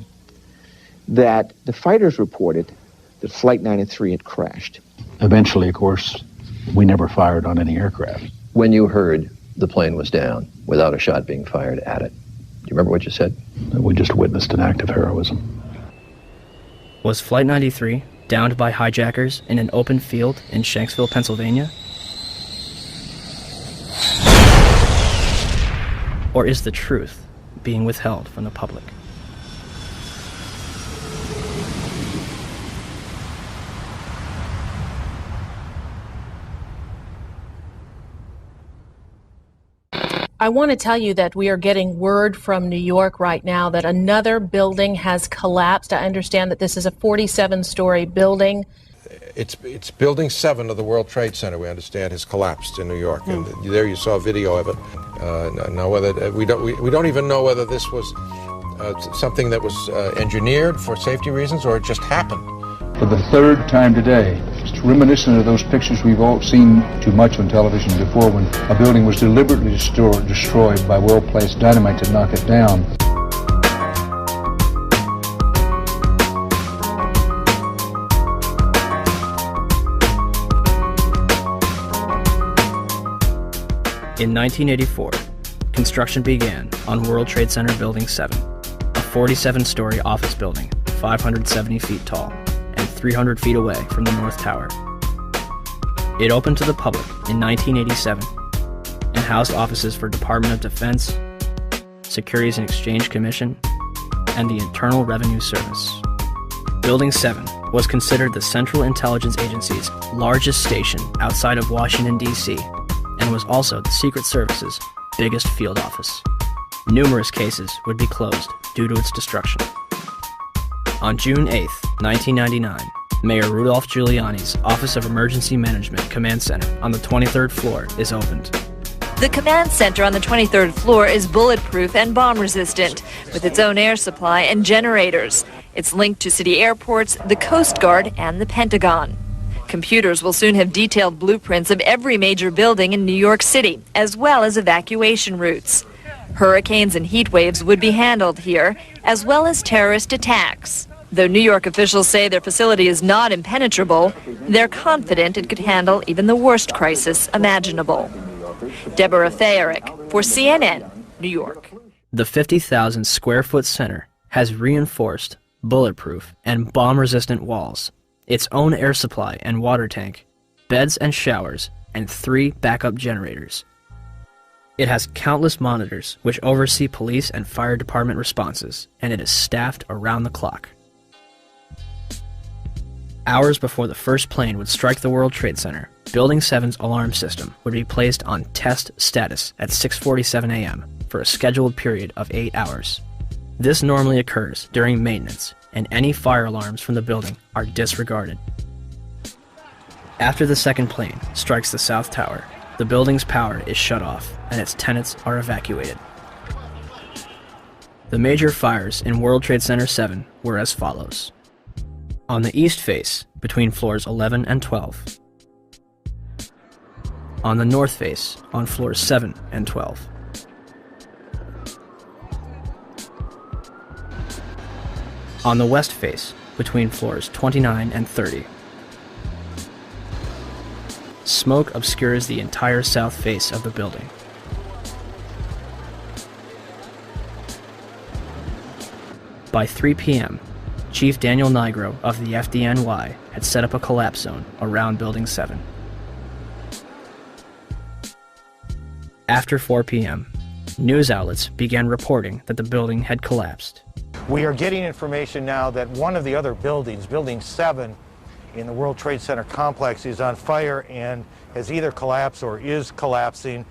that the fighters reported that Flight 93 had crashed. Eventually, of course, we never fired on any aircraft. When you heard the plane was down without a shot being fired at it, do you remember what you said? We just witnessed an act of heroism. Was Flight 93 downed by hijackers in an open field in Shanksville, Pennsylvania? Or is the truth being withheld from the public? I want to tell you that we are getting word from New York right now that another building has collapsed. I understand that this is a 47-story building. It's Building 7 of the World Trade Center, we understand, has collapsed in New York. And there you saw a video of it. Now, whether we don't even know whether this was something that was engineered for safety reasons or it just happened. For the third time today, it's reminiscent of those pictures we've all seen too much on television before, when a building was deliberately destroyed by well-placed dynamite to knock it down. In 1984, construction began on World Trade Center Building 7, a 47-story office building, 570 feet tall, and 300 feet away from the North Tower. It opened to the public in 1987 and housed offices for Department of Defense, Securities and Exchange Commission, and the Internal Revenue Service. Building 7 was considered the Central Intelligence Agency's largest station outside of Washington, D.C., and was also the Secret Service's biggest field office. Numerous cases would be closed due to its destruction. On June 8, 1999, Mayor Rudolph Giuliani's Office of Emergency Management Command Center on the 23rd floor is opened. The command center on the 23rd floor is bulletproof and bomb-resistant, with its own air supply and generators. It's linked to city airports, the Coast Guard, and the Pentagon. Computers will soon have detailed blueprints of every major building in New York City, as well as evacuation routes. Hurricanes and heat waves would be handled here, as well as terrorist attacks. Though New York officials say their facility is not impenetrable, they're confident it could handle even the worst crisis imaginable. Deborah Fayerick for CNN, New York. The 50,000 square foot center has reinforced, bulletproof, and bomb-resistant walls, its own air supply and water tank, beds and showers, and 3 backup generators. It has countless monitors which oversee police and fire department responses, and it is staffed around the clock. Hours before the first plane would strike the World Trade Center, Building 7's alarm system would be placed on test status at 6:47 a.m. for a scheduled period of 8 hours. This normally occurs during maintenance, and any fire alarms from the building are disregarded. After the second plane strikes the South Tower, the building's power is shut off and its tenants are evacuated. The major fires in World Trade Center 7 were as follows. On the east face, between floors 11 and 12. On the north face, on floors 7 and 12. On the west face, between floors 29 and 30. Smoke obscures the entire south face of the building. By 3 p.m., Chief Daniel Nigro of the FDNY had set up a collapse zone around Building 7. After 4 p.m., news outlets began reporting that the building had collapsed. We are getting information now that one of the other buildings, Building 7 in the World Trade Center complex, is on fire and has either collapsed or is collapsing.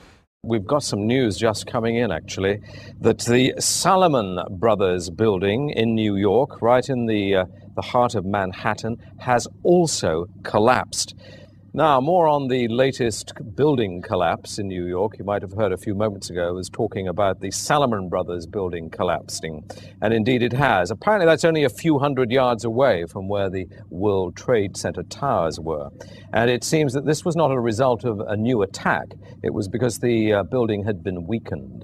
We've got some news just coming in, actually, that the Salomon Brothers building in New York, right in the heart of Manhattan, has also collapsed. Now, more on the latest building collapse in New York. You might have heard a few moments ago I was talking about the Salomon Brothers building collapsing. And indeed it has. Apparently that's only a few hundred yards away from where the World Trade Center towers were. And it seems that this was not a result of a new attack. It was because the building had been weakened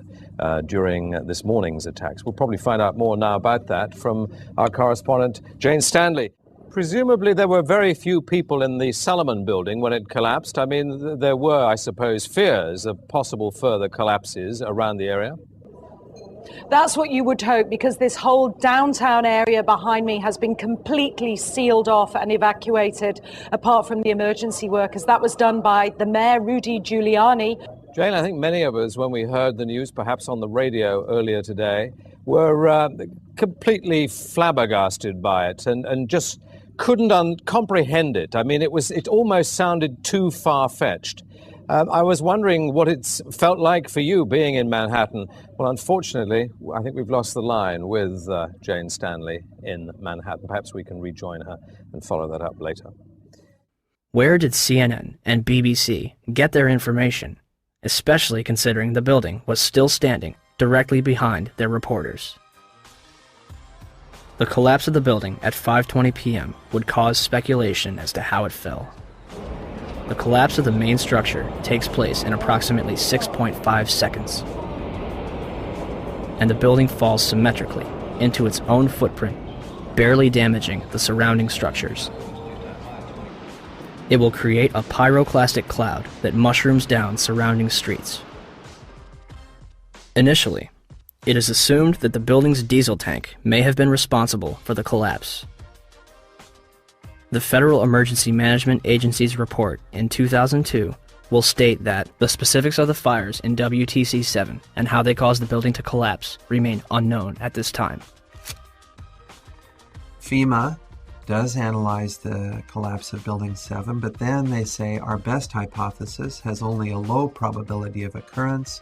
during this morning's attacks. We'll probably find out more now about that from our correspondent, Jane Stanley. Presumably there were very few people in the Salomon building when it collapsed. I mean, there were, I suppose, fears of possible further collapses around the area. That's what you would hope, because this whole downtown area behind me has been completely sealed off and evacuated, apart from the emergency workers. That was done by the mayor, Rudy Giuliani. Jane, I think many of us, when we heard the news, perhaps on the radio earlier today, were completely flabbergasted by it and just couldn't comprehend it. I mean, it almost sounded too far-fetched. I was wondering what it's felt like for you being in Manhattan. Well, unfortunately, I think we've lost the line with Jane Stanley in Manhattan. Perhaps we can rejoin her and follow that up later. Where did CNN and BBC get their information, especially considering the building was still standing directly behind their reporters? The collapse of the building at 5:20 p.m. would cause speculation as to how it fell. The collapse of the main structure takes place in approximately 6.5 seconds, and the building falls symmetrically into its own footprint, barely damaging the surrounding structures. It will create a pyroclastic cloud that mushrooms down surrounding streets. Initially, it is assumed that the building's diesel tank may have been responsible for the collapse. The Federal Emergency Management Agency's report in 2002 will state that the specifics of the fires in WTC-7 and how they caused the building to collapse remain unknown at this time. FEMA does analyze the collapse of Building 7, but then they say our best hypothesis has only a low probability of occurrence.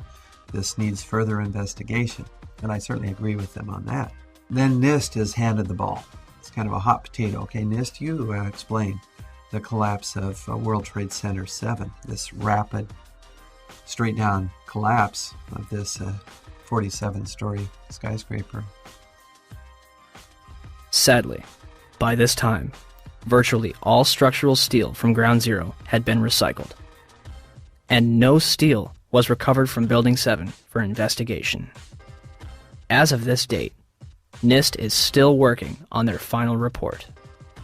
This needs further investigation, and I certainly agree with them on that. Then NIST is handed the ball. It's kind of a hot potato. Okay, NIST, you explain the collapse of World Trade Center 7, this rapid, straight-down collapse of this 47-story skyscraper. Sadly, by this time, virtually all structural steel from Ground Zero had been recycled, and no steel was recovered from Building 7 for investigation. As of this date, NIST is still working on their final report.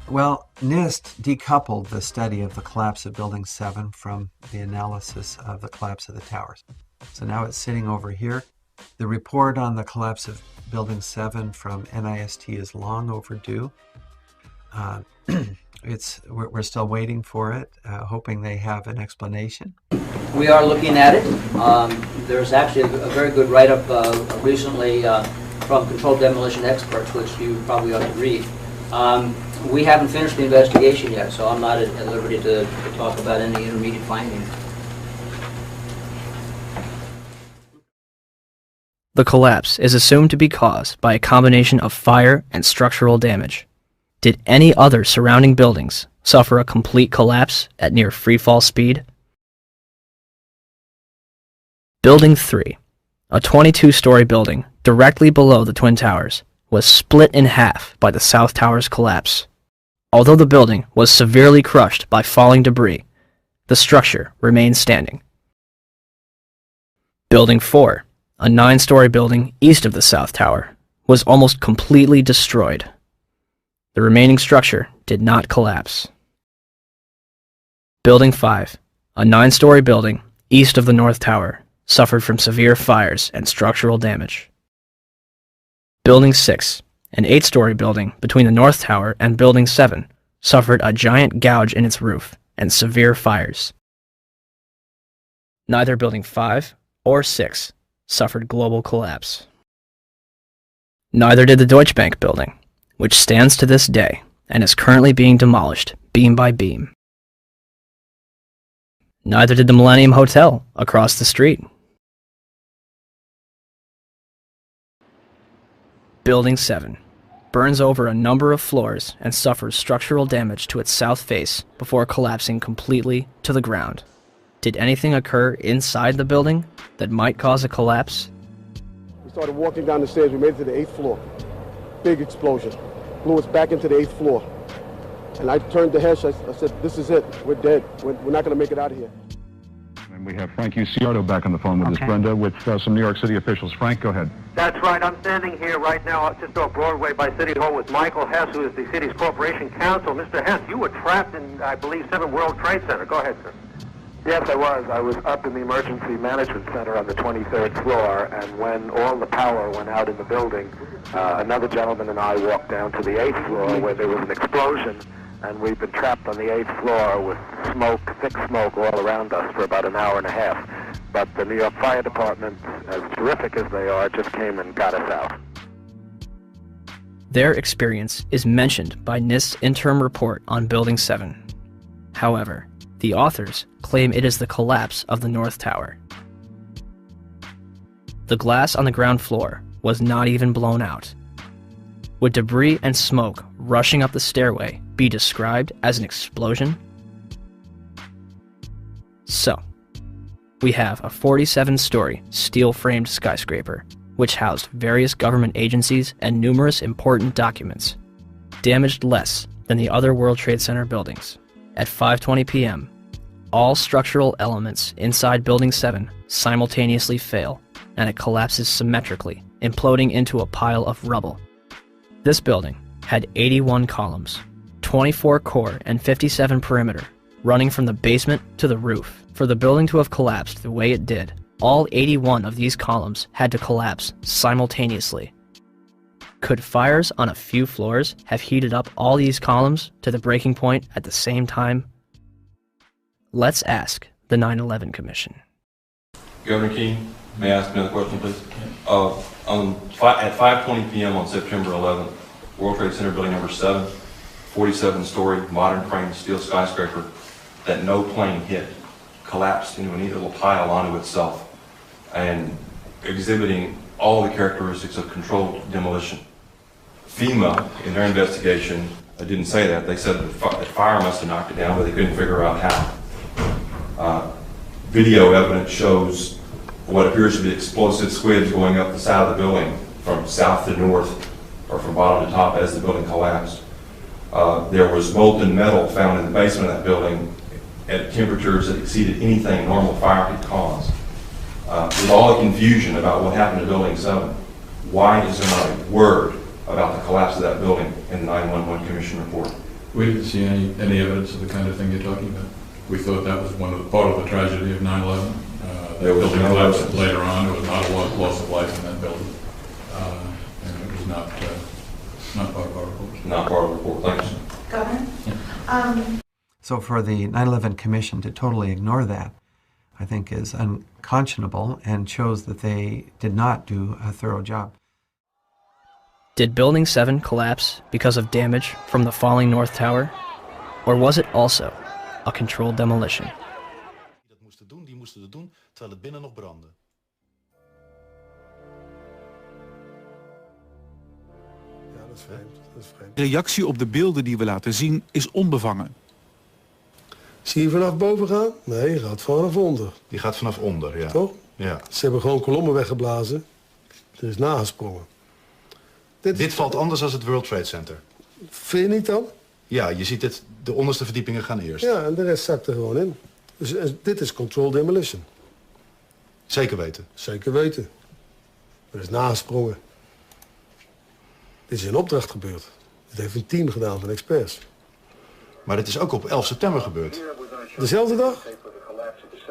Well, NIST decoupled the study of the collapse of Building 7 from the analysis of the collapse of the towers. So now it's sitting over here. The report on the collapse of Building 7 from NIST is long overdue. We're still waiting for it, hoping they have an explanation. We are looking at it. There's actually a very good write-up recently from Controlled Demolition Experts, which you probably ought to read. We haven't finished the investigation yet, so I'm not at liberty to talk about any intermediate findings. The collapse is assumed to be caused by a combination of fire and structural damage. Did any other surrounding buildings suffer a complete collapse at near freefall speed? Building 3, a 22-story building directly below the Twin Towers, was split in half by the South Tower's collapse. Although the building was severely crushed by falling debris, the structure remained standing. Building 4, a 9-story building east of the South Tower, was almost completely destroyed. The remaining structure did not collapse. Building 5, a 9-story building east of the North Tower, suffered from severe fires and structural damage. Building 6, an 8-story building between the North Tower and Building 7, suffered a giant gouge in its roof and severe fires. Neither Building 5 or 6 suffered global collapse. Neither did the Deutsche Bank building, which stands to this day and is currently being demolished beam by beam. Neither did the Millennium Hotel across the street. Building 7 burns over a number of floors and suffers structural damage to its south face before collapsing completely to the ground. Did anything occur inside the building that might cause a collapse? We started walking down the stairs. We made it to the 8th floor. Big explosion. Blew us back into the 8th floor. And I turned to Hesh. I said, this is it. We're dead. We're not going to make it out of here. And we have Frank Uciardo back on the phone with us, Brenda, with some New York City officials. Frank, go ahead. That's right. I'm standing here right now just off Broadway by City Hall with Michael Hess, who is the city's corporation counsel. Mr. Hess, you were trapped in, I believe, 7 World Trade Center. Go ahead, sir. Yes, I was. I was up in the Emergency Management Center on the 23rd floor, and when all the power went out in the building, another gentleman and I walked down to the 8th floor where there was an explosion, and we've been trapped on the 8th floor with smoke, thick smoke all around us for about an hour and a half. But the New York Fire Department, as terrific as they are, just came and got us out. Their experience is mentioned by NIST's interim report on Building 7. However, the authors claim it is the collapse of the North Tower. The glass on the ground floor was not even blown out. Would debris and smoke rushing up the stairway be described as an explosion? So, we have a 47-story steel-framed skyscraper, which housed various government agencies and numerous important documents, damaged less than the other World Trade Center buildings. At 5:20 p.m., all structural elements inside Building 7 simultaneously fail, and it collapses symmetrically, imploding into a pile of rubble. This building had 81 columns, 24 core and 57 perimeter, running from the basement to the roof. For the building to have collapsed the way it did, all 81 of these columns had to collapse simultaneously. Could fires on a few floors have heated up all these columns to the breaking point at the same time? Let's ask the 9/11 Commission. Governor Keene, may I ask another question, please? At 5:20 p.m. on September 11th, World Trade Center building number 7, 47-story modern frame steel skyscraper that no plane hit, collapsed into a neat little pile onto itself and exhibiting all the characteristics of controlled demolition. FEMA, in their investigation, didn't say that. They said that fire must have knocked it down, but they couldn't figure out how. Video evidence shows what appears to be explosive squids going up the side of the building from south to north, or from bottom to top as the building collapsed. There was molten metal found in the basement of that building at temperatures that exceeded anything normal fire could cause. With all the confusion about what happened to Building 7, why is there not a word about the collapse of that building in the 911 Commission report? We didn't see any evidence of the kind of thing you're talking about. We thought that was part of the tragedy of 9/11. There was building collapse later on. There was not a loss of life in that building, and it was not part of our report. Not part of the report. Thanks. Governor. So for the 9/11 Commission to totally ignore that, I think is unconscionable and shows that they did not do a thorough job. Did Building 7 collapse because of damage from the falling North Tower? Or was it also a controlled demolition? Die moesten het doen terwijl het binnen nog brandde. Ja, dat is vreemd. Dat is vreemd. De reactie op de beelden die we laten zien is onbevangen. Zie je vanaf boven gaan? Nee, je gaat vanaf onder. Die gaat vanaf onder, ja. Toch? Ja. Ze hebben gewoon kolommen weggeblazen. Er is nagesprongen. Dit valt anders dan het World Trade Center. Vind je niet dan? Ja, je ziet het, de onderste verdiepingen gaan eerst. Ja, en de rest zakt er gewoon in. Dus dit is controlled demolition. Zeker weten? Zeker weten. Er is nagesprongen. Dit is in opdracht gebeurd. Dit heeft een team gedaan van experts. Maar dit is ook op 11 september gebeurd. Dezelfde dag?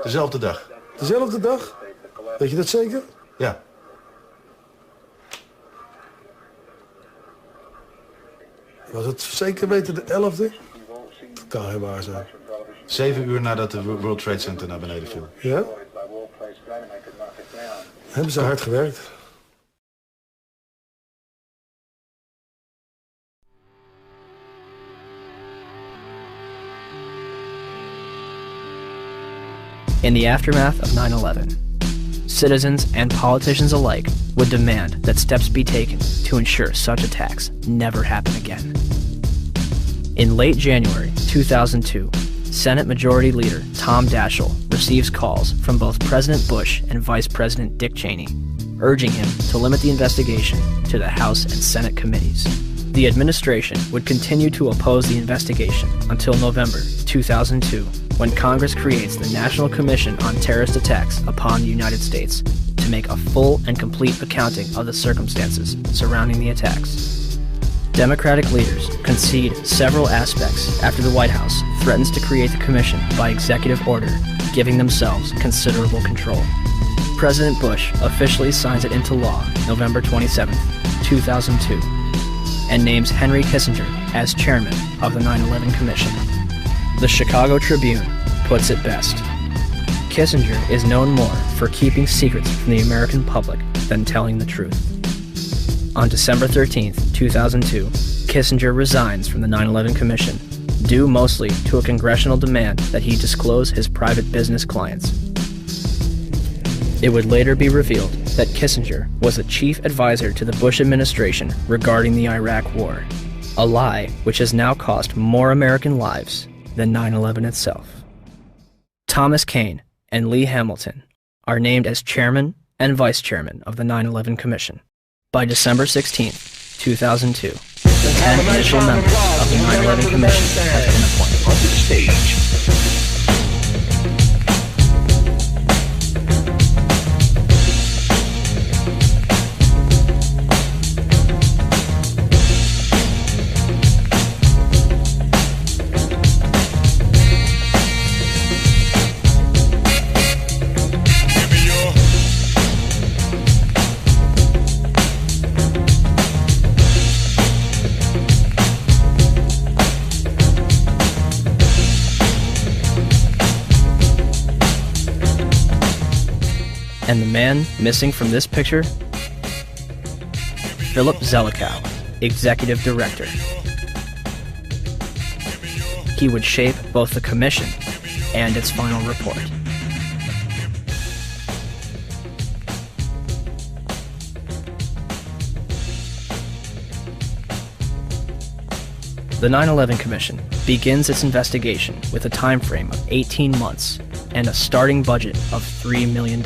Dezelfde dag. Dezelfde dag? Weet je dat zeker? Ja. Was het zeker weten de 11e? Dat kan geen waar zijn. 7 uur nadat de World Trade Center naar beneden viel. Ja? Hebben ze hard gewerkt. In the aftermath of 9/11, citizens and politicians alike would demand that steps be taken to ensure such attacks never happen again. In late January 2002, Senate Majority Leader Tom Daschle receives calls from both President Bush and Vice President Dick Cheney, urging him to limit the investigation to the House and Senate committees. The administration would continue to oppose the investigation until November 2002, when Congress creates the National Commission on Terrorist Attacks upon the United States to make a full and complete accounting of the circumstances surrounding the attacks. Democratic leaders concede several aspects after the White House threatens to create the commission by executive order, giving themselves considerable control. President Bush officially signs it into law November 27, 2002, and names Henry Kissinger as chairman of the 9/11 Commission. The Chicago Tribune puts it best. Kissinger is known more for keeping secrets from the American public than telling the truth. On December 13, 2002, Kissinger resigns from the 9/11 Commission, due mostly to a congressional demand that he disclose his private business clients. It would later be revealed that Kissinger was the chief advisor to the Bush administration regarding the Iraq War, a lie which has now cost more American lives than 9/11 itself. Thomas Kean and Lee Hamilton are named as chairman and vice chairman of the 9/11 Commission. By December 16, 2002, the 10 initial members of the 9/11 Commission have been appointed. Onto the stage. And the man missing from this picture? Philip Zelikow, Executive Director. He would shape both the commission and its final report. The 9/11 Commission begins its investigation with a time frame of 18 months and a starting budget of $3 million.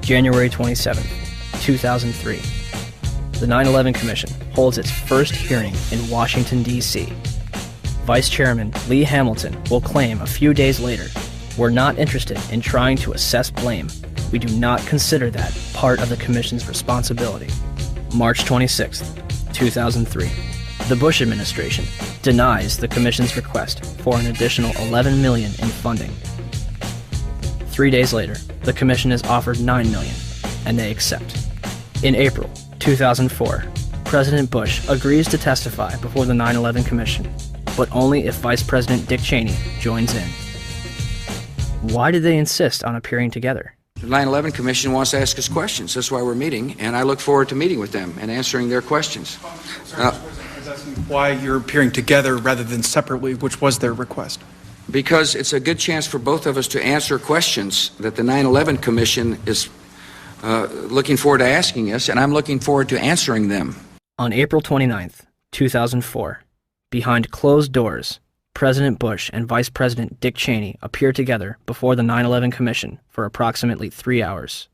January 27, 2003. The 9/11 Commission holds its first hearing in Washington, D.C. Vice Chairman Lee Hamilton will claim a few days later, "We're not interested in trying to assess blame. We do not consider that part of the Commission's responsibility." March 26, 2003. The Bush administration denies the Commission's request for an additional $11 million in funding. 3 days later, the Commission is offered $9 million, and they accept. In April 2004, President Bush agrees to testify before the 9/11 Commission, but only if Vice President Dick Cheney joins in. Why did they insist on appearing together? The 9/11 Commission wants to ask us questions. That's why we're meeting, and I look forward to meeting with them and answering their questions. Why you're appearing together rather than separately, which was their request? Because it's a good chance for both of us to answer questions that the 9/11 Commission is looking forward to asking us, and I'm looking forward to answering them. On April 29, 2004, behind closed doors, President Bush and Vice President Dick Cheney appear together before the 9/11 Commission for approximately 3 hours.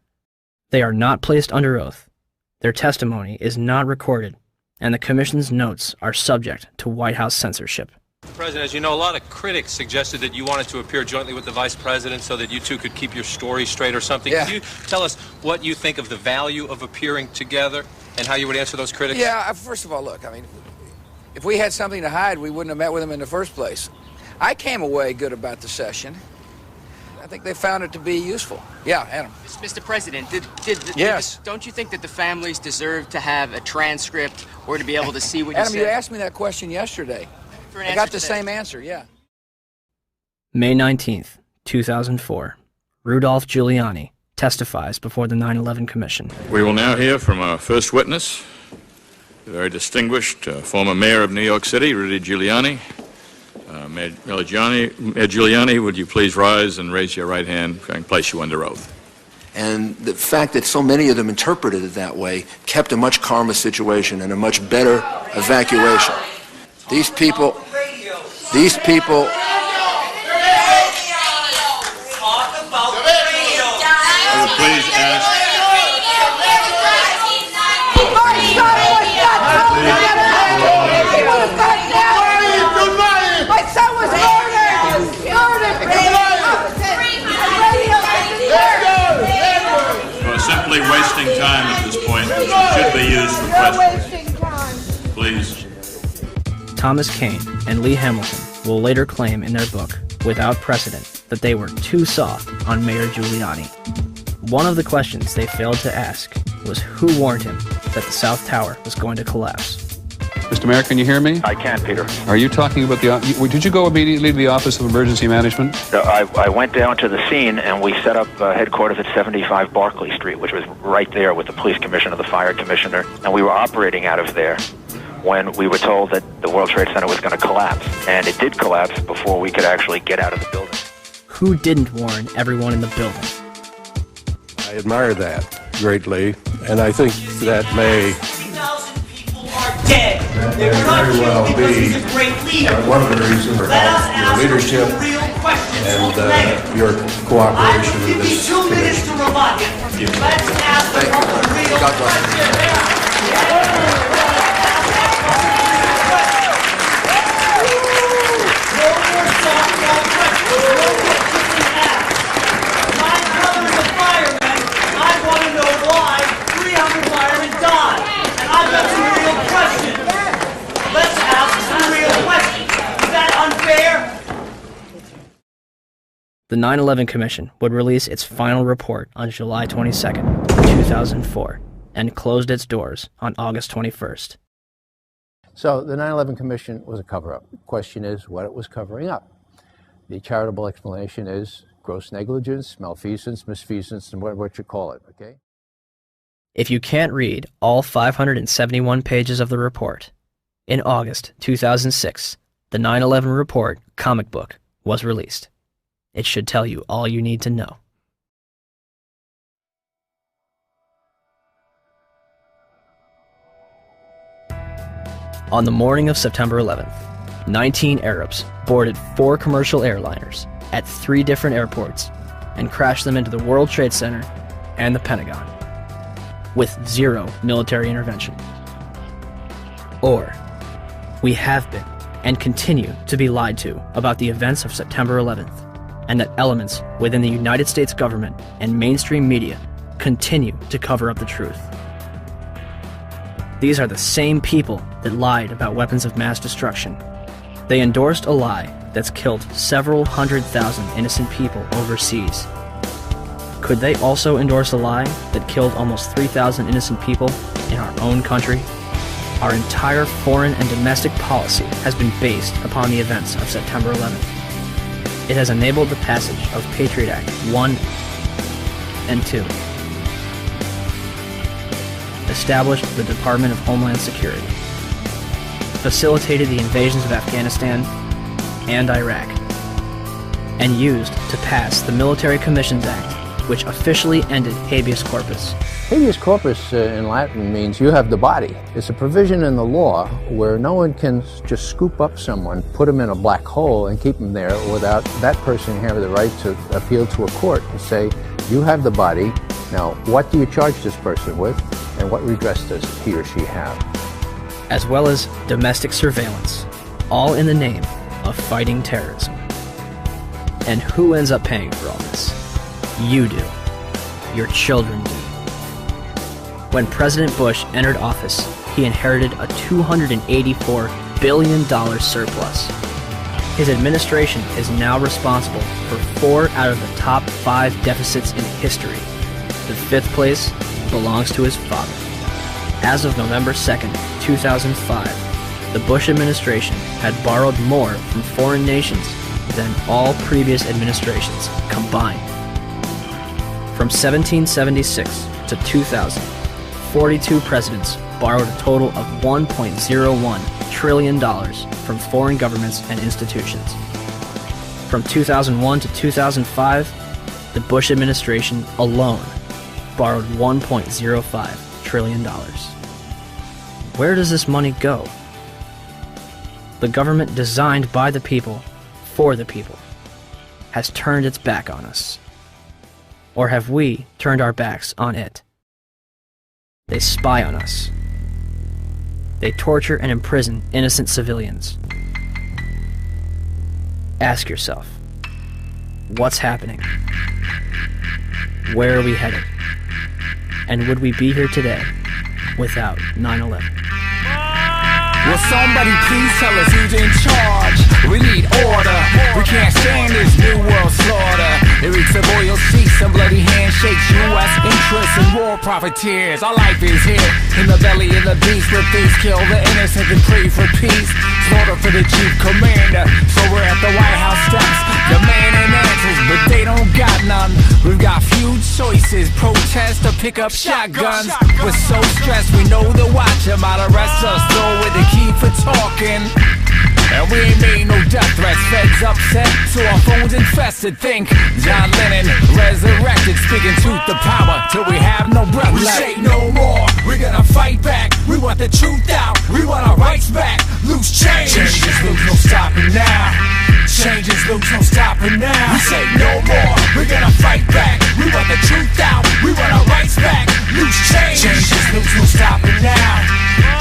They are not placed under oath, their testimony is not recorded, and the Commission's notes are subject to White House censorship. President, as you know, a lot of critics suggested that you wanted to appear jointly with the Vice President so that you two could keep your story straight or something. Yeah. Can you tell us what you think of the value of appearing together and how you would answer those critics? Yeah, first of all, look, I mean, if we had something to hide, we wouldn't have met with them in the first place. I came away good about the session. I think they found it to be useful. Yeah, Adam. Mr. President, Yes. don't you think that the families deserve to have a transcript or to be able to see what you Adam, said? you asked me that question yesterday. For an I answer got the today. same answer, yeah. May 19th, 2004, Rudolph Giuliani testifies before the 9/11 Commission. We will now hear from our first witness, very distinguished former mayor of New York City, Rudy Giuliani. Mayor Giuliani, would you please rise and raise your right hand and place you under oath? And the fact that so many of them interpreted it that way kept a much calmer situation and a much better evacuation. These people. I would please ask. My son was murdered! We're simply wasting time at this point, which should be used for questions. Please. Thomas Kane and Lee Hamilton will later claim in their book, Without Precedent, that they were too soft on Mayor Giuliani. One of the questions they failed to ask was who warned him that the South Tower was going to collapse. Mr. Mayor, can you hear me? I can, Peter. Are you talking about did you go immediately to the Office of Emergency Management? I went down to the scene and we set up headquarters at 75 Barclay Street, which was right there with the police commissioner, the fire commissioner, and we were operating out of there when we were told that the World Trade Center was going to collapse. And it did collapse before we could actually get out of the building. Who didn't warn everyone in the building? I admire that greatly, and I think that may dead. They were not very well killed because be he's a great leader. one of the reasons for your leadership and your cooperation I will give with you this 2 minutes to rebut. Let's ask the real question. The 9/11 Commission would release its final report on July 22, 2004, and closed its doors on August 21st. So the 9/11 Commission was a cover-up. The question is what it was covering up. The charitable explanation is gross negligence, malfeasance, misfeasance, and what you call it, okay? If you can't read all 571 pages of the report, in August 2006, the 9/11 Report comic book was released. It should tell you all you need to know. On the morning of September 11th, 19 Arabs boarded 4 commercial airliners at 3 different airports and crashed them into the World Trade Center and the Pentagon, with 0 military intervention. Or, we have been and continue to be lied to about the events of September 11th, and that elements within the United States government and mainstream media continue to cover up the truth. These are the same people that lied about weapons of mass destruction. They endorsed a lie that's killed several 100,000 innocent people overseas. Could they also endorse a lie that killed almost 3,000 innocent people in our own country? Our entire foreign and domestic policy has been based upon the events of September 11th. It has enabled the passage of Patriot Act 1 and 2, established the Department of Homeland Security, facilitated the invasions of Afghanistan and Iraq, and used to pass the Military Commissions Act, which officially ended habeas corpus. Habeas corpus in Latin means you have the body. It's a provision in the law where no one can just scoop up someone, put them in a black hole, and keep them there without that person having the right to appeal to a court and say, you have the body, now what do you charge this person with, and what redress does he or she have? As well as domestic surveillance, all in the name of fighting terrorism. And who ends up paying for all this? You do. Your children do. When President Bush entered office, he inherited a $284 billion surplus. His administration is now responsible for 4 out of the top 5 deficits in history. The 5th place belongs to his father. As of November 2nd, 2005, the Bush administration had borrowed more from foreign nations than all previous administrations combined. From 1776 to 2000, 42 presidents borrowed a total of $1.01 trillion from foreign governments and institutions. From 2001 to 2005, the Bush administration alone borrowed $1.05 trillion. Where does this money go? The government designed by the people, for the people, has turned its back on us. Or have we turned our backs on it? They spy on us. They torture and imprison innocent civilians. Ask yourself, what's happening? Where are we headed? And would we be here today without 9/11? Will somebody please tell us who's in charge? We need order. We can't stand this new world slaughter. It reeks of oil seats and bloody handshakes, U.S. interests and war profiteers. Our life is here in the belly of the beast, where thieves kill the innocent and pray for peace. Slaughter for the chief commander. So we're at the White House steps, demanding answers, but they don't got none. We've got few choices: protest or pick up shotguns. We're so stressed, we know the watch might arrest us, though with the key for talking. And we ain't made no death threats. Feds upset, so our phones infested. Think John Lennon resurrected, speaking truth to power till we have no breath left. We say no more, we're gonna fight back. We want the truth out, we want our rights back. Loose change, changes loose, no stopping now. Changes loose, no stopping now. We say no more, we're gonna fight back. We want the truth out, we want our rights back. Loose change, changes loose, no stopping now.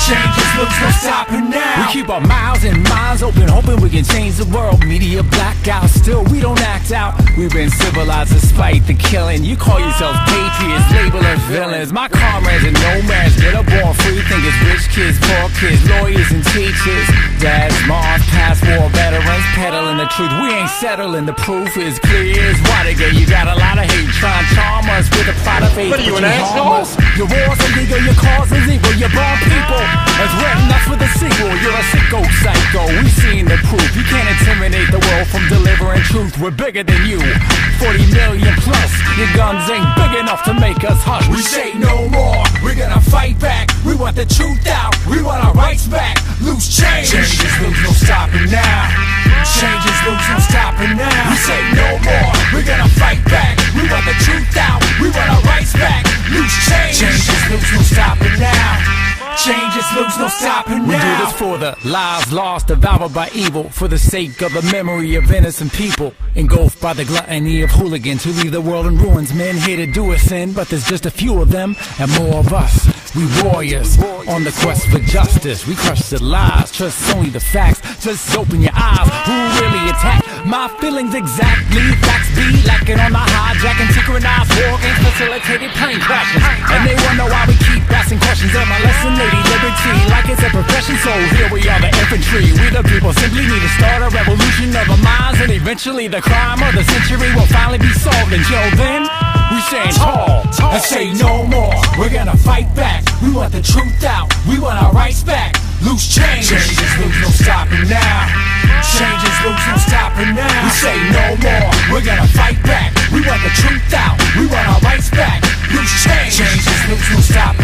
Changes loose, no stopping now. We keep our mouths and minds open, hoping we can change the world. Media blackout, still we don't act out. We've been civilized despite the killing. You call yourselves patriots, label us villains. My comrades and nomads that are born free, think it's rich kids, poor kids, lawyers and teachers. Dads, moms, past war veterans, peddling the truth. We ain't settling, the proof is clear as Watergate. You got a lot of hate trying to charm us with a plot of hate. What are you, an asshole? Your war's illegal, your cause is evil, you're born people. It's written up for the sequel. You're a sicko psycho, we've seen the proof. You can't intimidate the world from delivering truth. We're bigger than you, 40 million plus. Your guns ain't big enough to make us hush. We say no more, we're gonna fight back. We want the truth out, we want our rights back. Loose change, changes loose, no stopping now. Changes loose, no stopping now. We say no more, we're gonna fight back. We want the truth out, we want our rights back. Loose change, changes loose, no stopping now. Changes loose, no stopping now. We do this for the lives lost, devoured by evil, for the sake of the memory of innocent people, engulfed by the gluttony of hooligans who leave the world in ruins. Men here to do us in, but there's just a few of them and more of us. We warriors on the quest for justice. We crush the lies, trust only the facts. Just open your eyes. Who really attacked my feelings exactly? Facts be lacking on the hijacking, synchronized war games, facilitated plane crashes. And they wonder why we keep asking questions. Am I lesson lady liberty like it's a profession? So here we are, the infantry. We the people simply need to start a revolution of our minds, and eventually the crime of the century will finally be solved. Until then, we stand tall and say no more. We're gonna fight back. We want the truth out, we want our rights back. Loose change, changes loose, no stopping now. Changes loose, no stopping now. We say no more, we're gonna fight back. We want the truth out, we want our rights back. Loose change, changes loose, no stopping